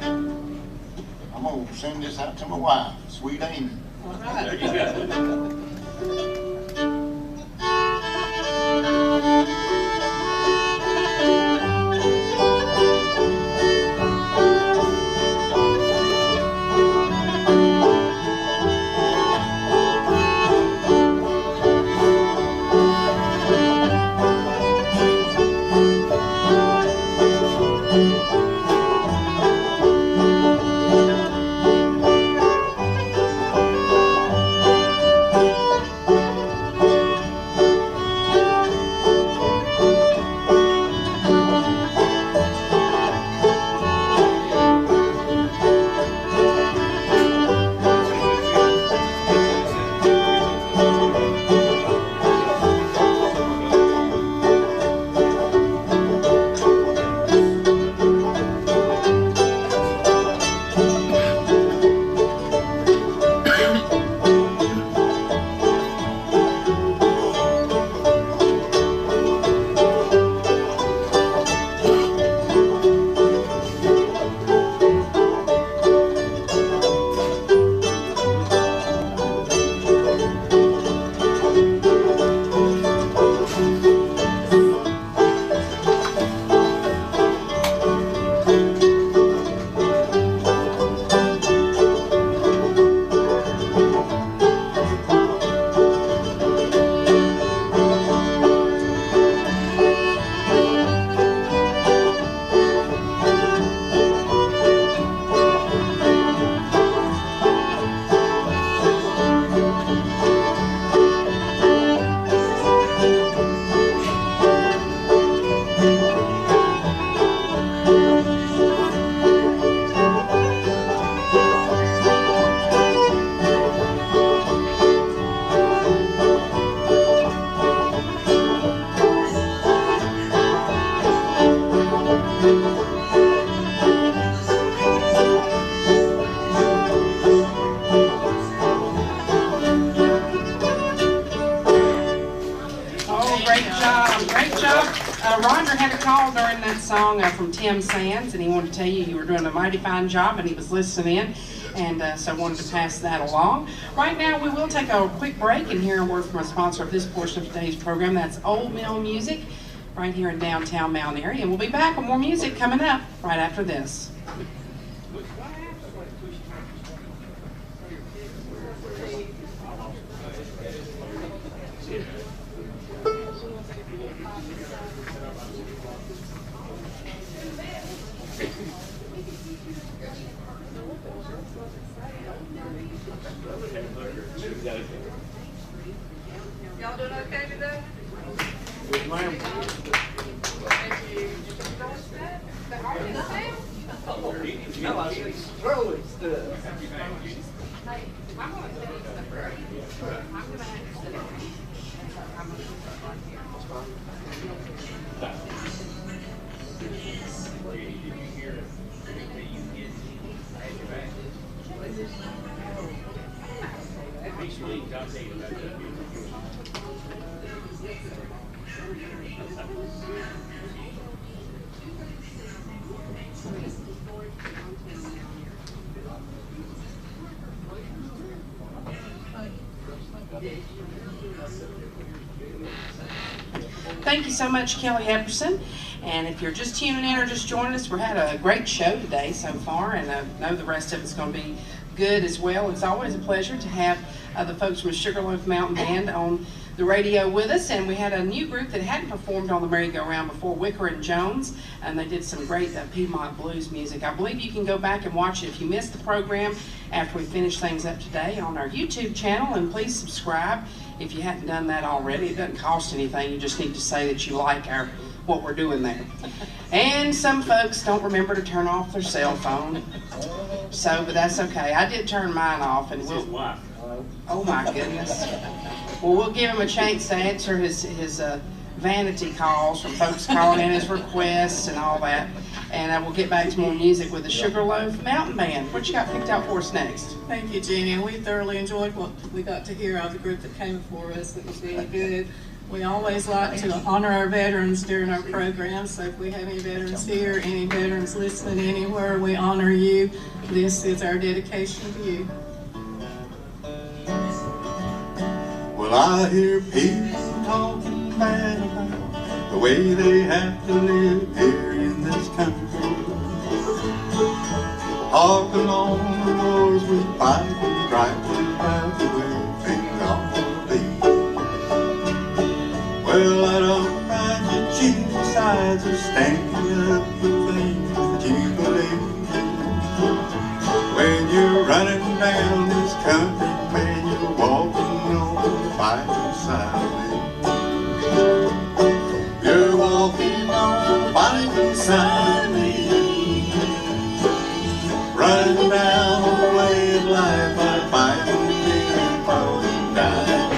I'm gonna send this out to my wife, Sweet Amy. All right. There you go. Oh, great job, great job. Roger had a call during that song from Tim Sands, and he wanted to tell you were doing a mighty fine job, and he was listening in, and so I wanted to pass that along. Right now, we will take a quick break and hear a word from a sponsor of this portion of today's program. That's Old Mill Music, right here in downtown Mount Airy, and we'll be back with more music coming up right after this. Y'all doing okay today? Yes, ma'am. No, I said throwing stuff. Thank you so much, Kelly Epperson. And if you're just tuning in or just joining us, we're had a great show today so far, and I know the rest of it's going to be good as well. It's always a pleasure to have the folks from the Sugarloaf Mountain Band on the radio with us, and we had a new group that hadn't performed on the Merry-Go-Round before, Wicker and Jones, and they did some great Piedmont blues music. I believe you can go back and watch it if you missed the program after we finish things up today on our YouTube channel, and please subscribe if you hadn't done that already. It doesn't cost anything. You just need to say that you like what we're doing there. And some folks don't remember to turn off their cell phone, but that's okay. I did turn mine off, and we'll. Oh my goodness. Well, we'll give him a chance to answer his vanity calls from folks calling in his requests and all that. And we'll get back to more music with the Sugarloaf Mountain Band. What you got picked out for us next? Thank you, Jeannie. And we thoroughly enjoyed what we got to hear out of the group that came before us. It was really good. We always like to honor our veterans during our program. So if we have any veterans here, any veterans listening anywhere, we honor you. This is our dedication to you. Well, I hear people talking bad about the way they have to live here in this country. Harping on the wars we fight and griping about the way things ought to be. Well, I don't mind you choosing sides or standing up for things that you believe in. When you're running down this country, man, you're walking on the fighting side of me. You're walking on the fighting side of me. Running down the way of life, I fight and falling down.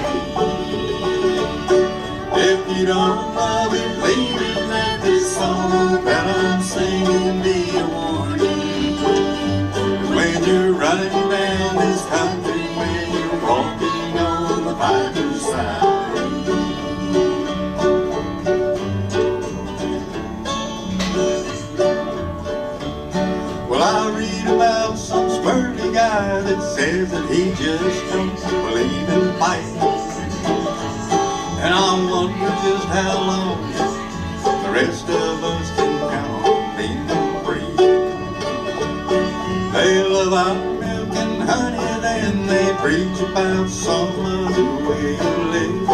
If you don't love it, leave it. Let this song that I'm singing be a warning. When you're running down this country, when you're walking on the fighting side. Well, I read about some squirrely guy that says that he just don't believe in fighting. And I wonder just how long the rest of us can count on being free. They love our milk and honey, then they preach about some other way to live.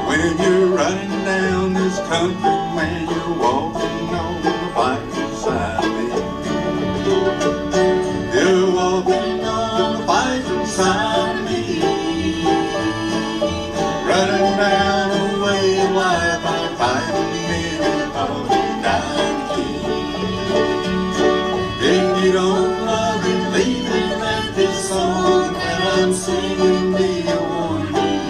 When you're running down this country, man, you're walking on the fighting side of me. You're walking on the fighting side of me. Running down the way of life, I'm fighting and falling down the key. If you don't love it, leave it. Let this song that I'm singing be a warning.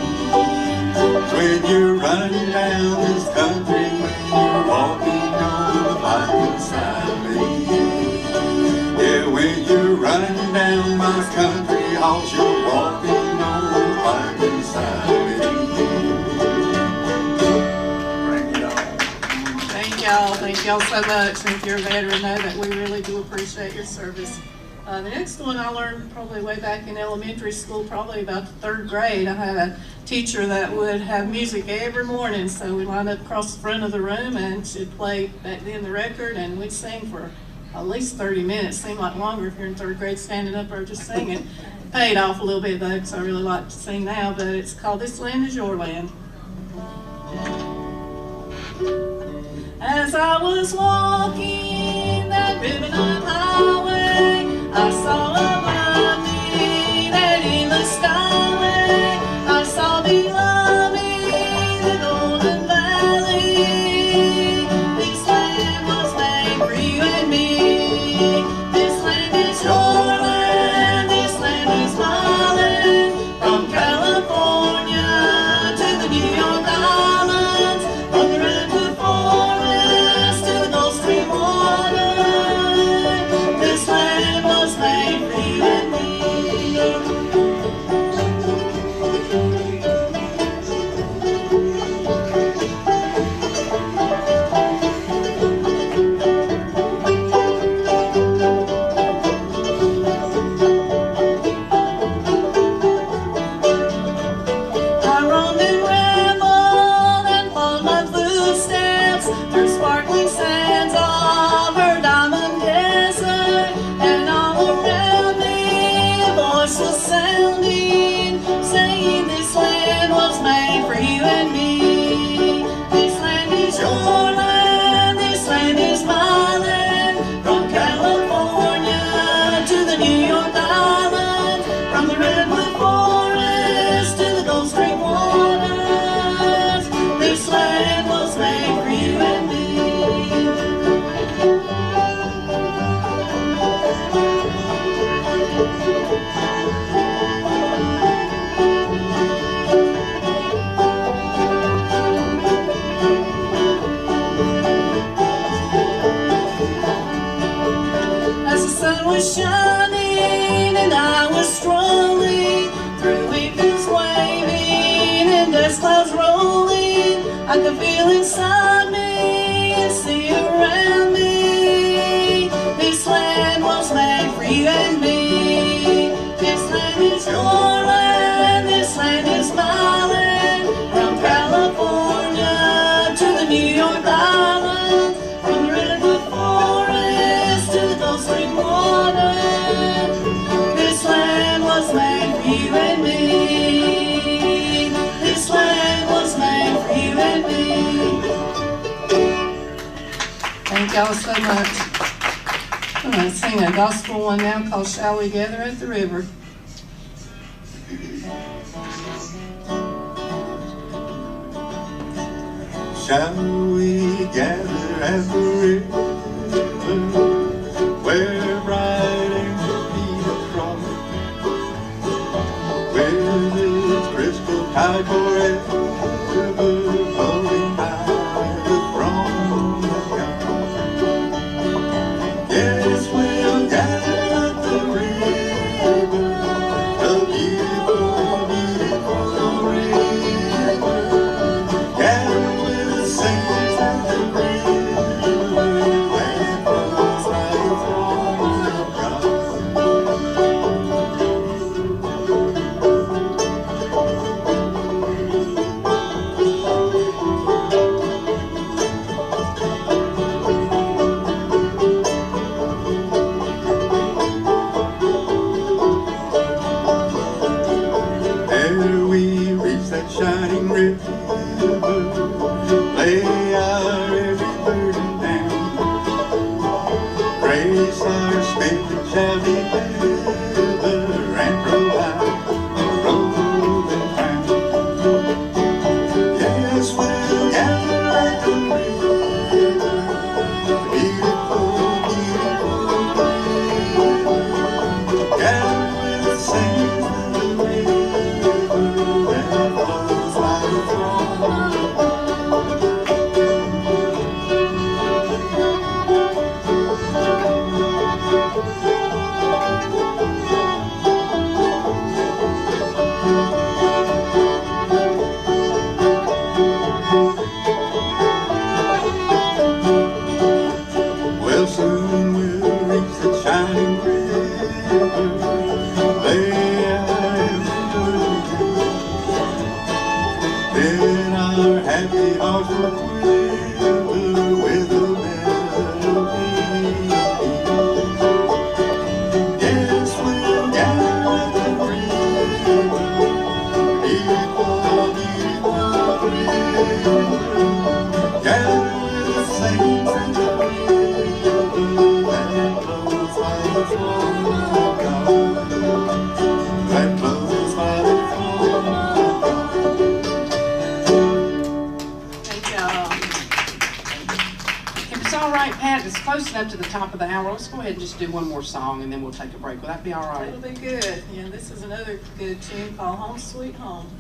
When you're running down this country, when you're walking on the fighting side of me. Yeah, when you're running down my country, 'cause you're walking on the fighting side of me. Thank y'all so much, and if you're a veteran, know that we really do appreciate your service. The next one I learned probably way back in elementary school, probably about the 3rd grade. I had a teacher that would have music every morning, so we lined up across the front of the room and she'd play back then the record, and we'd sing for at least 30 minutes. Seemed like longer if you're in 3rd grade standing up or just singing. Paid off a little bit though, because I really like to sing now, but it's called This Land Is Your Land. As I was walking that ribbon-lined highway, I saw above me that endless skyway. I saw below me the golden valley. This land was made for you and me. This land is your land. This land is my land. From California to the New York Islands, from the redwood forest to the Gulf Stream water. This land was made for you and me. I roamed and rambled and followed my footsteps through sparkling sands of her diamond desert, and all around me a voice was sounding, saying this land was made for you and me. This land is your land, this land is my land. From California to the New York Islands, from the redwood forest to the Gulf Stream waters, this land was made for you and me. As the sun was shining and I was strolling through wheat fields waving and dust clouds rolling, I could feel inside me and see around me. This land was made for you and me. This land is your land. This land is my land. From California to the New York Islands, from the redwood forest to the Gulf Stream water. This land was made for you and me. This land was made for you and me. Thank y'all so much. I'm going to sing a gospel one now called Shall We Gather at the River. Shall we gather at the river where bright angels meet across, with its crystal tide forever flowing by the throne of God? Yes, we'll gather at the river, the beautiful, beautiful river. Gather with the saints at the river that flows by the throne of God. happy hearts will quiver with the melody. Yes, we'll gather at the river, equal, equal river, gather with the saints and the river that flows by the throne of God, that flows by the throne of God. Thank y'all. If it's all right, Pat, it's close enough to the top of the hour. Let's go ahead and just do one more song and then we'll take a break. Will that be all right? It'll be good. Yeah, this is another good tune called Home Sweet Home.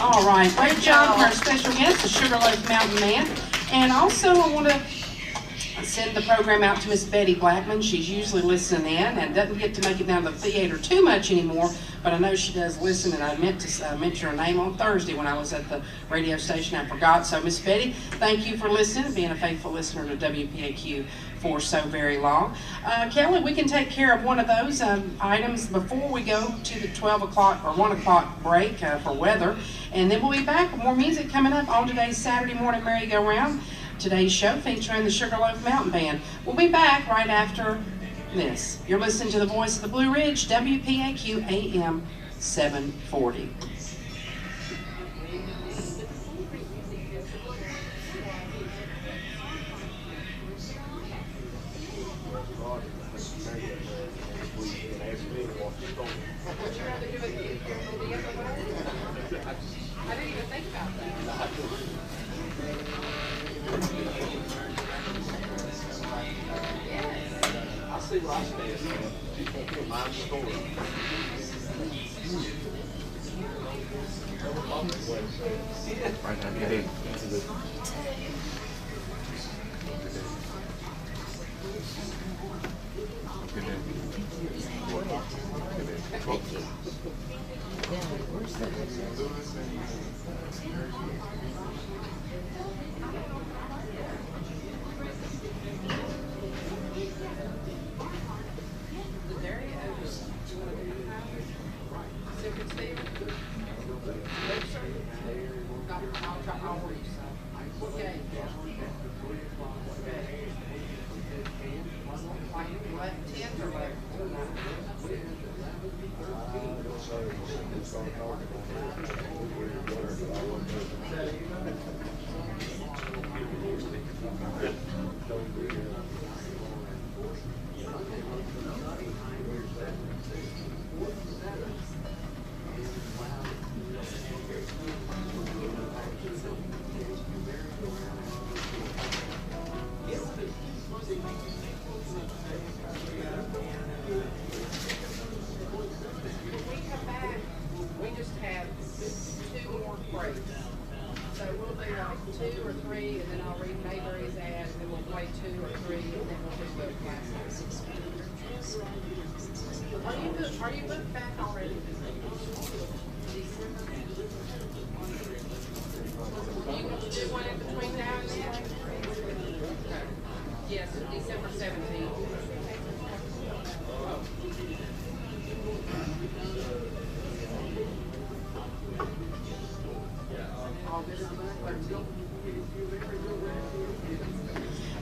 All right, great job to our special guest, the Sugarloaf Mountain Man. And also I want to send the program out to Miss Betty Blackman. She's usually listening in and doesn't get to make it down to the theater too much anymore, but I know she does listen, and I meant to mention her name on Thursday when I was at the radio station. I forgot. So Miss Betty, thank you for listening and being a faithful listener to WPAQ for so very long. Kelly, we can take care of one of those items before we go to the 12 o'clock or 1 o'clock break for weather, and then we'll be back with more music coming up on today's Saturday morning merry-go-round. Today's show featuring the Sugarloaf Mountain Band. We'll be back right after this. You're listening to the voice of the Blue Ridge, WPAQ AM 740. I didn't even think about that. I see what I stand. My story. Right now, get in. Are you booked back already? You want to do one in between now and then? Yes, December 17th.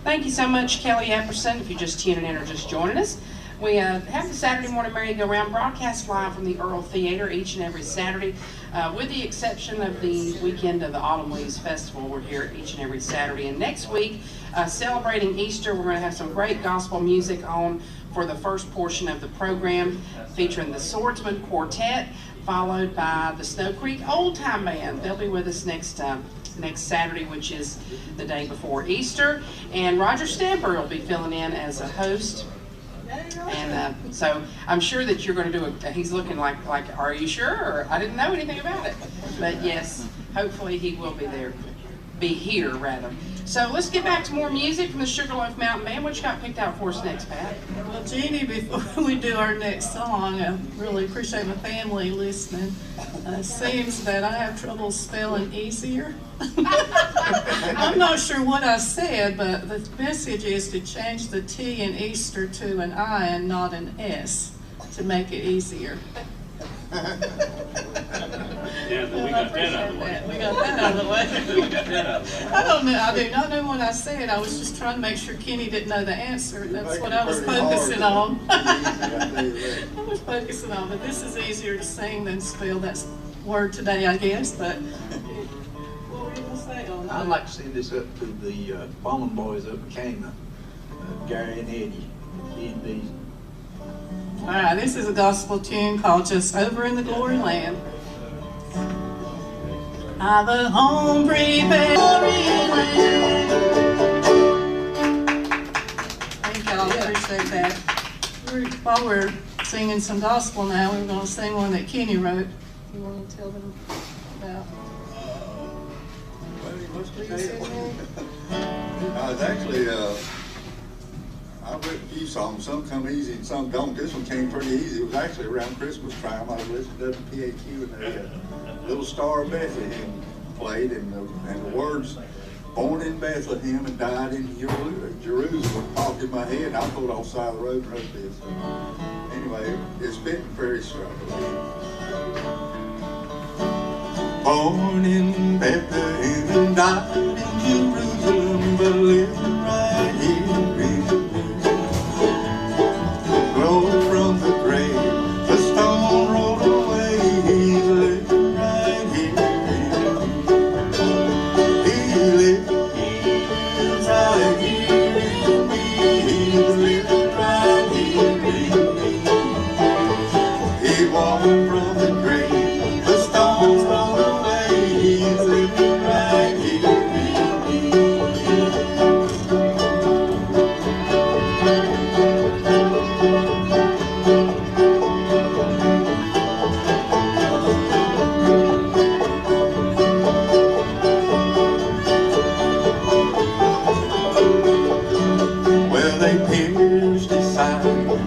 Thank you so much, Kelly Epperson, if you're just tuning in or just joining us. We have the Saturday Morning Merry-Go-Round broadcast live from the Earl Theater each and every Saturday. With the exception of the weekend of the Autumn Leaves Festival, we're here each and every Saturday. And next week, celebrating Easter, we're going to have some great gospel music on for the first portion of the program, featuring the Swordsman Quartet, followed by the Snow Creek Old Time Band. They'll be with us next Saturday, which is the day before Easter. And Roger Stamper will be filling in as a host. And so I'm sure that you're going to do he's looking like, are you sure? Or I didn't know anything about it. But yes, hopefully he will be here rather. So let's get back to more music from the Sugarloaf Mountain Band. What you got picked out for us next, Pat? Well, Jeannie, before we do our next song, I really appreciate my family listening. It seems that I have trouble spelling easier. I'm not sure what I said, but the message is to change the T in Easter to an I and not an S to make it easier. Yeah, we got that out of the way. We got that out of the way. We got that out of the way. I don't know. I do not know what I said. I was just trying to make sure Kenny didn't know the answer. That's what I was focusing on. I was focusing on, but this is easier to sing than spell that word today, I guess. But what were you going to say on that? I'd like to send this up to the Bowman boys up in Cana, Gary and Eddie, E&B. All right, this is a gospel tune called Just Over in the Glory Land. I've a home prepared. Thank y'all, appreciate that. While we're singing some gospel now, we're going to sing one that Kenny wrote. You want to tell them about? It's actually, I've written a few songs. Some come easy and some don't. This one came pretty easy. It was actually around Christmas time. I was listening to WPAQ and the Little Star of Bethlehem played, and the words, born in Bethlehem and died in Jerusalem, popped in my head, and I pulled off the side of the road and wrote this. So, anyway, it's fitting very strong. Born in Bethlehem and died in Jerusalem, but lived right here in the rose from the grave, the stone rolled away, he's living right here. He lives right here in me, he's living right here in me. He walked from the grave, the stones rolled away, he's living right here in me.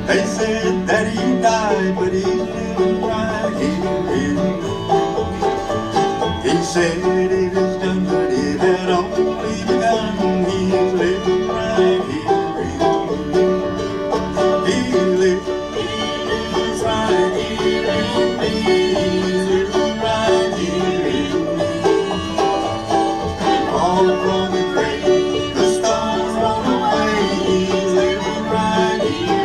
They said that he died, but he's living right here. He said it is done, but it had only begun. He's living right here. He lives right here in me. He's living right here in me. All from the grave, the stones rolled away. He's living right here.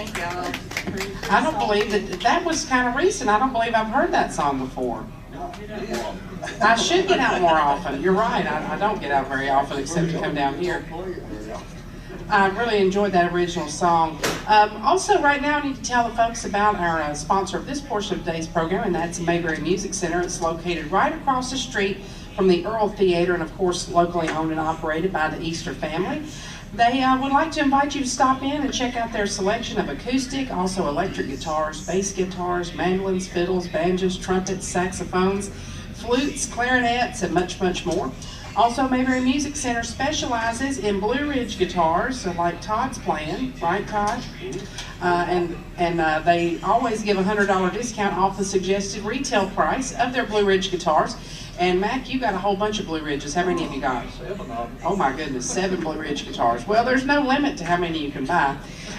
Thank y'all. I don't believe that was kind of recent. I don't believe I've heard that song before. I should get out more often. You're right. I don't get out very often except to come down here. I really enjoyed that original song. Also, right now, I need to tell the folks about our sponsor of this portion of today's program, and that's Mayberry Music Center. It's located right across the street from the Earl Theater, and of course, locally owned and operated by the Easter family. They would like to invite you to stop in and check out their selection of acoustic, also electric guitars, bass guitars, mandolins, fiddles, banjos, trumpets, saxophones, flutes, clarinets, and much, much more. Also, Mayberry Music Center specializes in Blue Ridge guitars, so like Todd's playing, right, Todd? And they always give a $100 discount off the suggested retail price of their Blue Ridge guitars. And Mac, you got a whole bunch of Blue Ridges. How many have you got? 7 of them. Oh my goodness, 7 Blue Ridge guitars. Well, there's no limit to how many you can buy.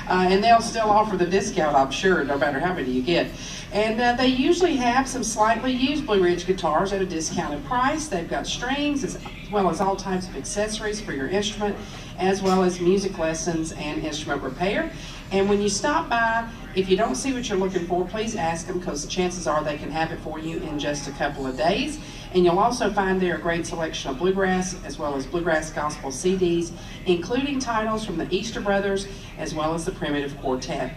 And they'll still offer the discount, I'm sure, no matter how many you get. And they usually have some slightly used Blue Ridge guitars at a discounted price. They've got strings as well as all types of accessories for your instrument, as well as music lessons and instrument repair. And when you stop by, if you don't see what you're looking for, please ask them, because the chances are they can have it for you in just a couple of days. And you'll also find there a great selection of bluegrass as well as bluegrass gospel CDs, including titles from the Easter Brothers as well as the Primitive Quartet.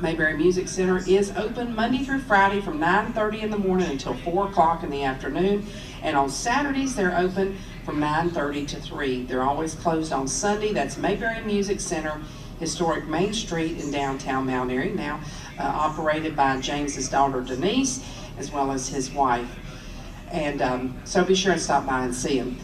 Mayberry Music Center is open Monday through Friday from 9:30 in the morning until 4 o'clock in the afternoon. And on Saturdays, they're open from 9:30 to 3. They're always closed on Sunday. That's Mayberry Music Center, historic Main Street in downtown Mount Airy, now operated by James's daughter Denise as well as his wife. And so be sure and stop by and see him.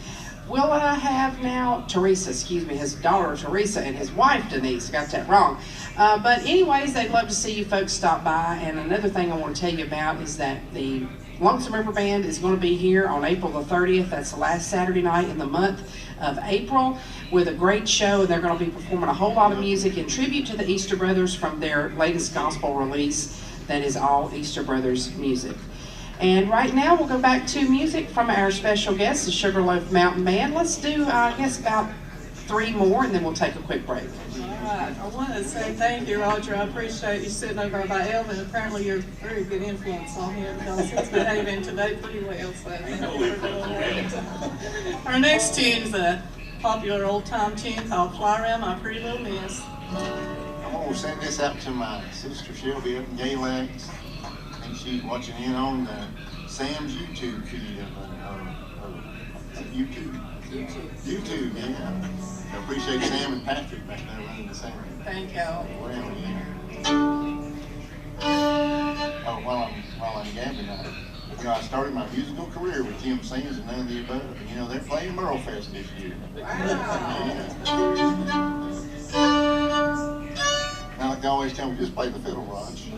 We'll have now Teresa, his daughter Teresa and his wife Denise, got that wrong. But anyways, they'd love to see you folks stop by. And another thing I want to tell you about is that the Lonesome River Band is going to be here on April the 30th. That's the last Saturday night in the month of April with a great show. And they're going to be performing a whole lot of music in tribute to the Easter Brothers from their latest gospel release that is all Easter Brothers music. And right now we'll go back to music from our special guest, the Sugarloaf Mountain Band. Let's do, I guess, about 3 more, and then we'll take a quick break. All right. I want to say thank you, Roger. I appreciate you sitting over by Elvin. Apparently you're a very good influence on him because he's behaving today pretty well. So thank you for doing that. Our next tune is a popular old-time tune called Fly Around My Pretty Little Miss. I'm going to send this out to my sister Shelby up in Galax. I think she's watching in on Sam's YouTube feed of YouTube, yeah. I appreciate Sam and Patrick back there running the same. Thank y'all. Well, yeah. Oh, while I'm gabbing, I started my musical career with Tim Sings and None of the Above. And they're playing Merle Fest this year. Wow. Now, like they always tell me, just play the fiddle, Raj.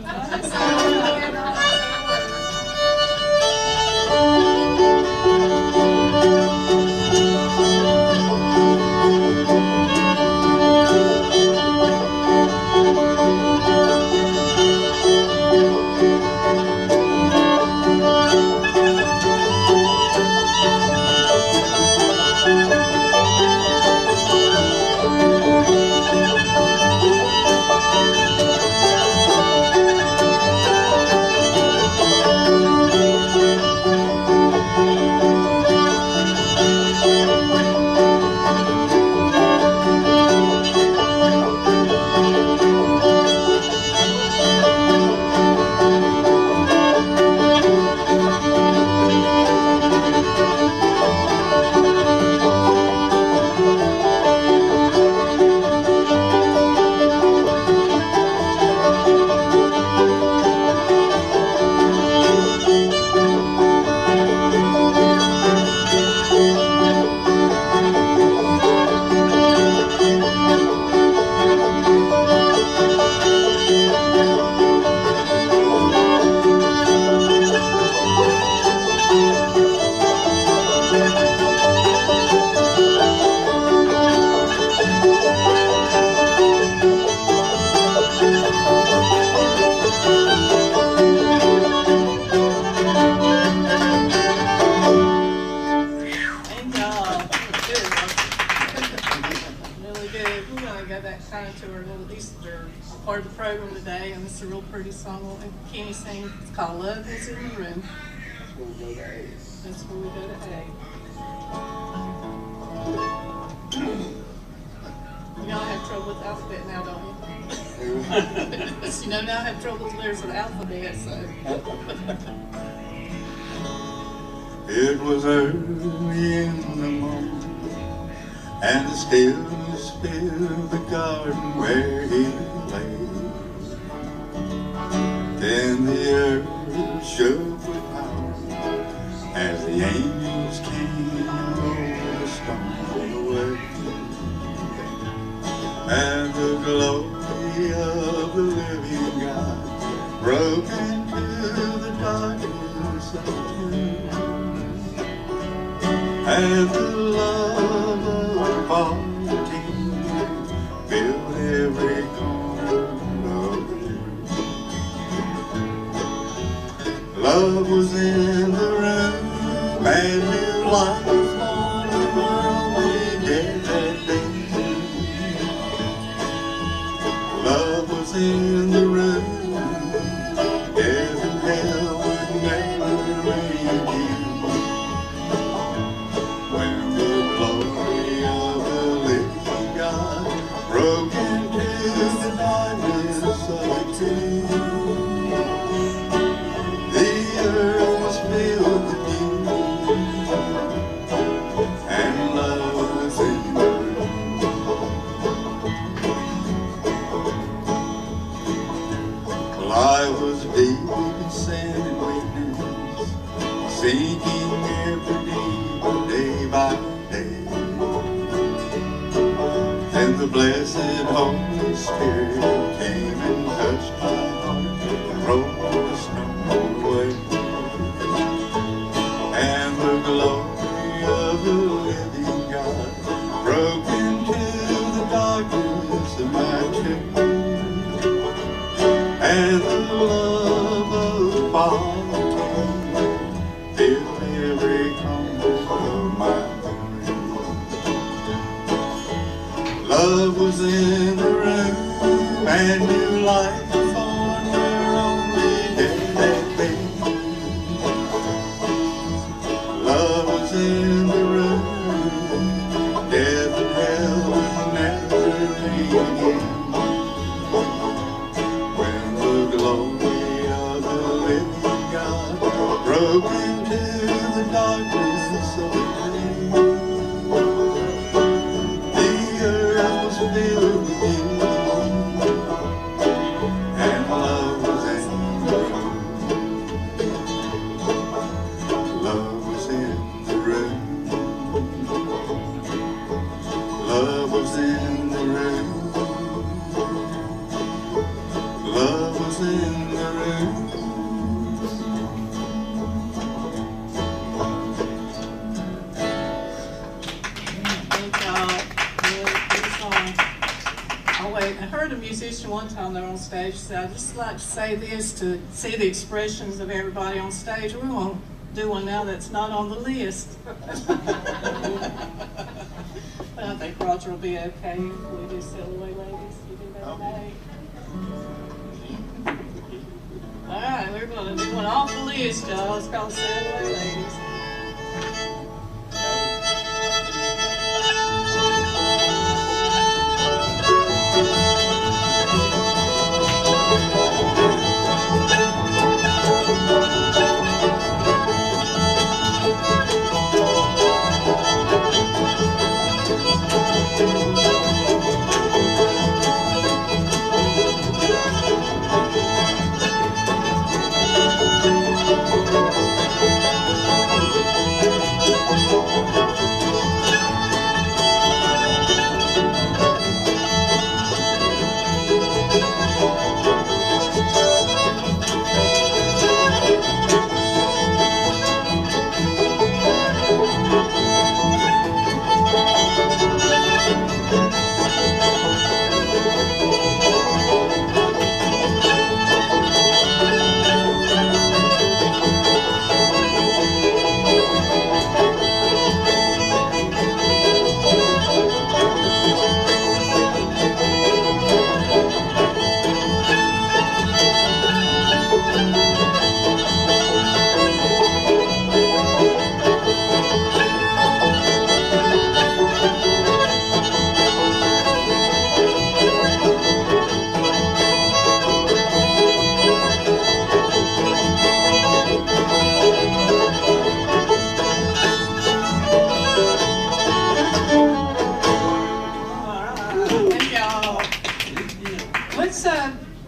today, and it's a real pretty song. And Kenny sings. It's called "Love Is in the Room." That's where we go to A. Y'all have trouble with the alphabet now, don't you? You know, now I have trouble with letters of the alphabet, so. It was early in the morning, and the stillness filled the garden where he lay. Then the earth shook with power as the angels came over the stone away. And the glory of the living God broke into the darkness of the tomb. And the love of poverty filled every corner of the room. Love was in the room, and new life was born in the world we did that day. Love was in the room, death and hell would never reign again. Broke into the darkness of the tomb. The earth was filled with you, and love was in the room. Well, I was deep in sin and weakness, sinking every deeper day by day. And the blessed Holy Spirit came and touched my heart and rolled the snow away. And the glory of the living God broke into the darkness of my tomb. And the love of poverty filled every corner of my room. Love was in the room, and new life was born where only death had been. Love was in the room, death and hell would never reign again. When the glory of the living God broke into the darkness of the day. Filled with you, and love was in the room. Love was in the room. Love was in the room. Love was in the room. I heard a musician one time there on stage say, "I'd just like to say this to see the expressions of everybody on stage." We won't do one now that's not on the list. But I think Roger will be okay if we do Sail Away Ladies. You do that today. All right, we're going to do one off the list, y'all. It's called Sail Away Ladies.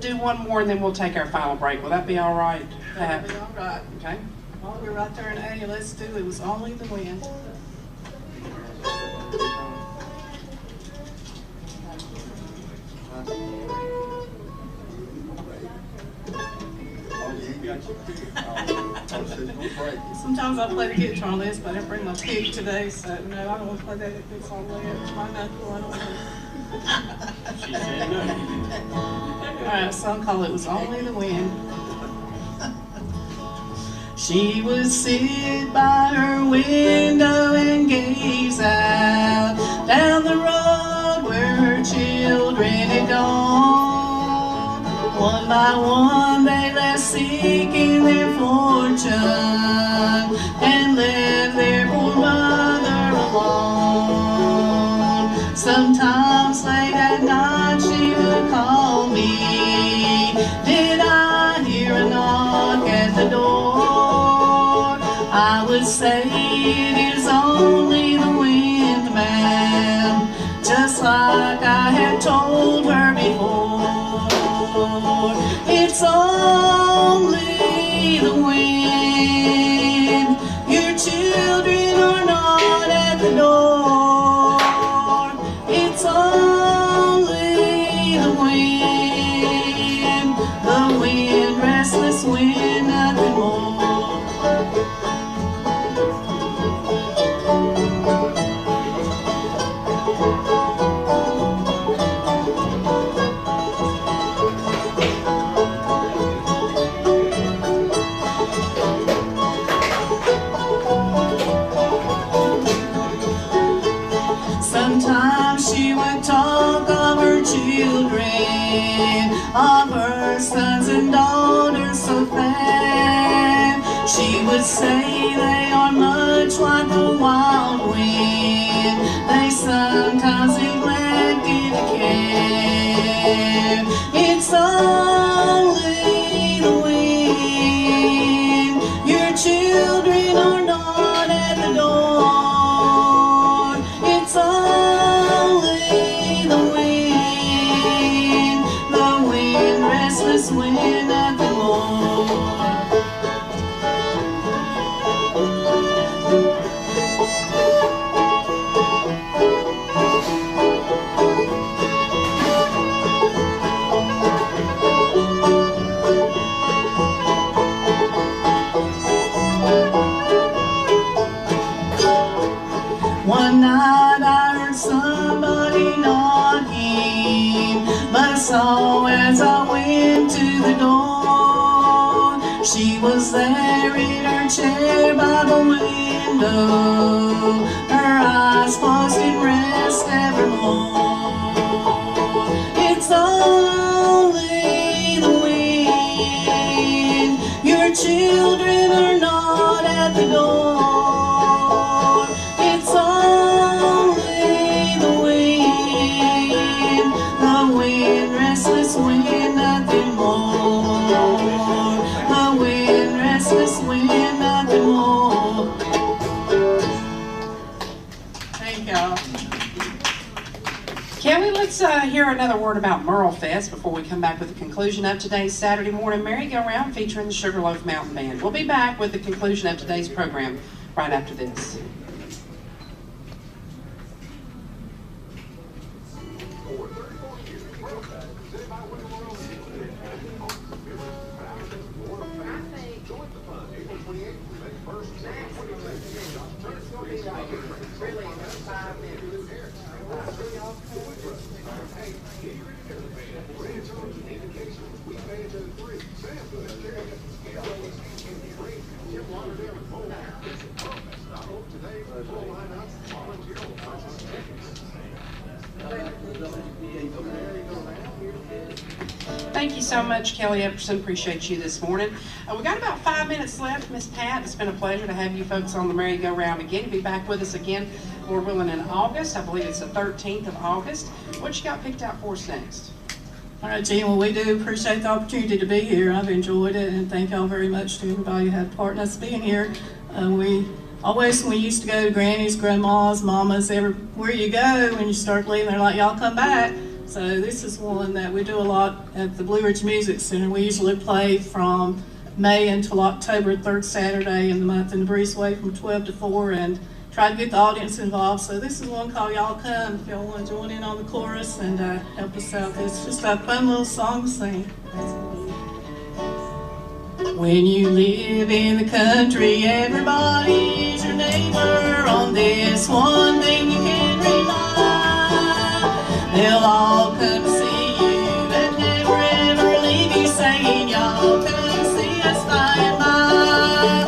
do one more and then we'll take our final break. Will that be all right, Pat? That'll be all right. Okay. While we're right there in A, let's do It Was Only the Wind. Sometimes I play the guitar on this, but I didn't bring my pick today, so no, I don't want to play that if it's on there. It's my knuckle, I don't know. She said no. All right, a song called It Was Only the Wind. She would sit by her window and gaze out down the road where her children had gone. One by one they left seeking their fortune and left their poor mother alone. Sometimes late at night she would call me. Did I hear a knock at the door? I would say it is only the wind, ma'am, just like I had told her before. It's only the wind, your children are not at the door. It's only the wind, restless wind, nothing more. Sometimes she would talk of her children, of her sons and daughters so fair. She would say they are much like the wild wind, they sometimes neglected to care. It's only the wind, your children are not at the door. It's only the wind, restless wind, nothing more. One night I heard somebody knocking, but I saw as I went to the door, she was there in her chair by the window, her eyes closed in rest evermore. It's only the wind, your children are not at the door. It's only the wind, restless wind, nothing more. The wind, restless wind, nothing more. Thank y'all. Kelly, let's hear another word about Merle Fest before we come back with the conclusion of today's Saturday morning merry-go-round featuring the Sugarloaf Mountain Band. We'll be back with the conclusion of today's program right after this. Thank you so much, Kelly Epperson. Appreciate you this morning. We got about 5 minutes left, Miss Pat. It's been a pleasure to have you folks on the merry-go-round again. You'll be back with us again, Lord willing, in August. I believe it's the 13th of August. What you got picked out for us next? All right, Jean, well, we do appreciate the opportunity to be here. I've enjoyed it, and thank y'all very much to everybody who had part in us being here. We used to go to Granny's, Grandma's, Mama's, everywhere you go, when you start leaving, they're like, y'all come back. So this is one that we do a lot at the Blue Ridge Music Center. We usually play from May until October, 3rd Saturday in the month in the breezeway from 12 to 4, and try to get the audience involved. So this is one called Y'all Come, if y'all want to join in on the chorus and help us out. It's just a fun little song to sing. When you live in the country, everybody is your neighbor. On this one thing you can rely, they'll all come to see you and never ever leave you, saying, y'all come see us by and by.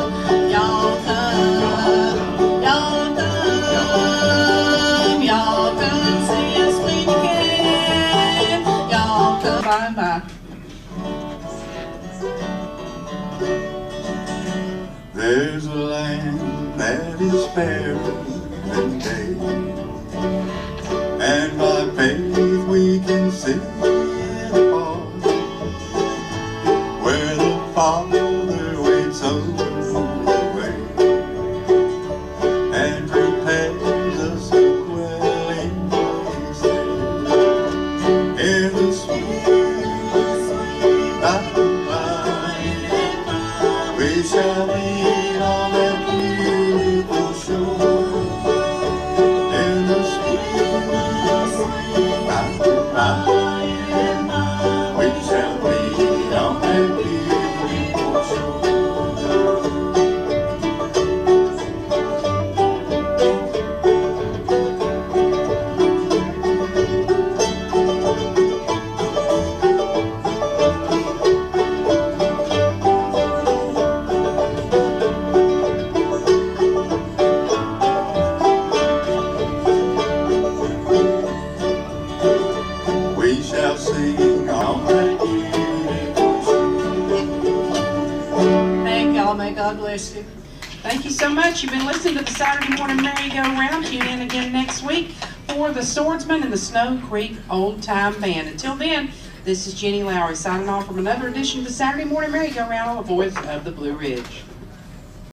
Y'all come, y'all come, y'all come see us when you can. Y'all come by and by. There's a land that is fairer than day, and by faith we can see it afar, where the Father waits over the way and prepares us a dwelling place there. In the sweet by and by, we shall be on that beautiful shore. In the sweet by and by, we shall be on that beautiful shore. We shall sing on that beautiful shore. Thank y'all. May God bless you. Thank you so much. You've been listening to the Saturday Morning Merry-Go-Round. Tune in again next week for the Swordsman and the Snow Creek Old Time Band. Until then, this is Jenny Lowry signing off from another edition of the Saturday Morning Merry-Go-Round on the voice of the Blue Ridge.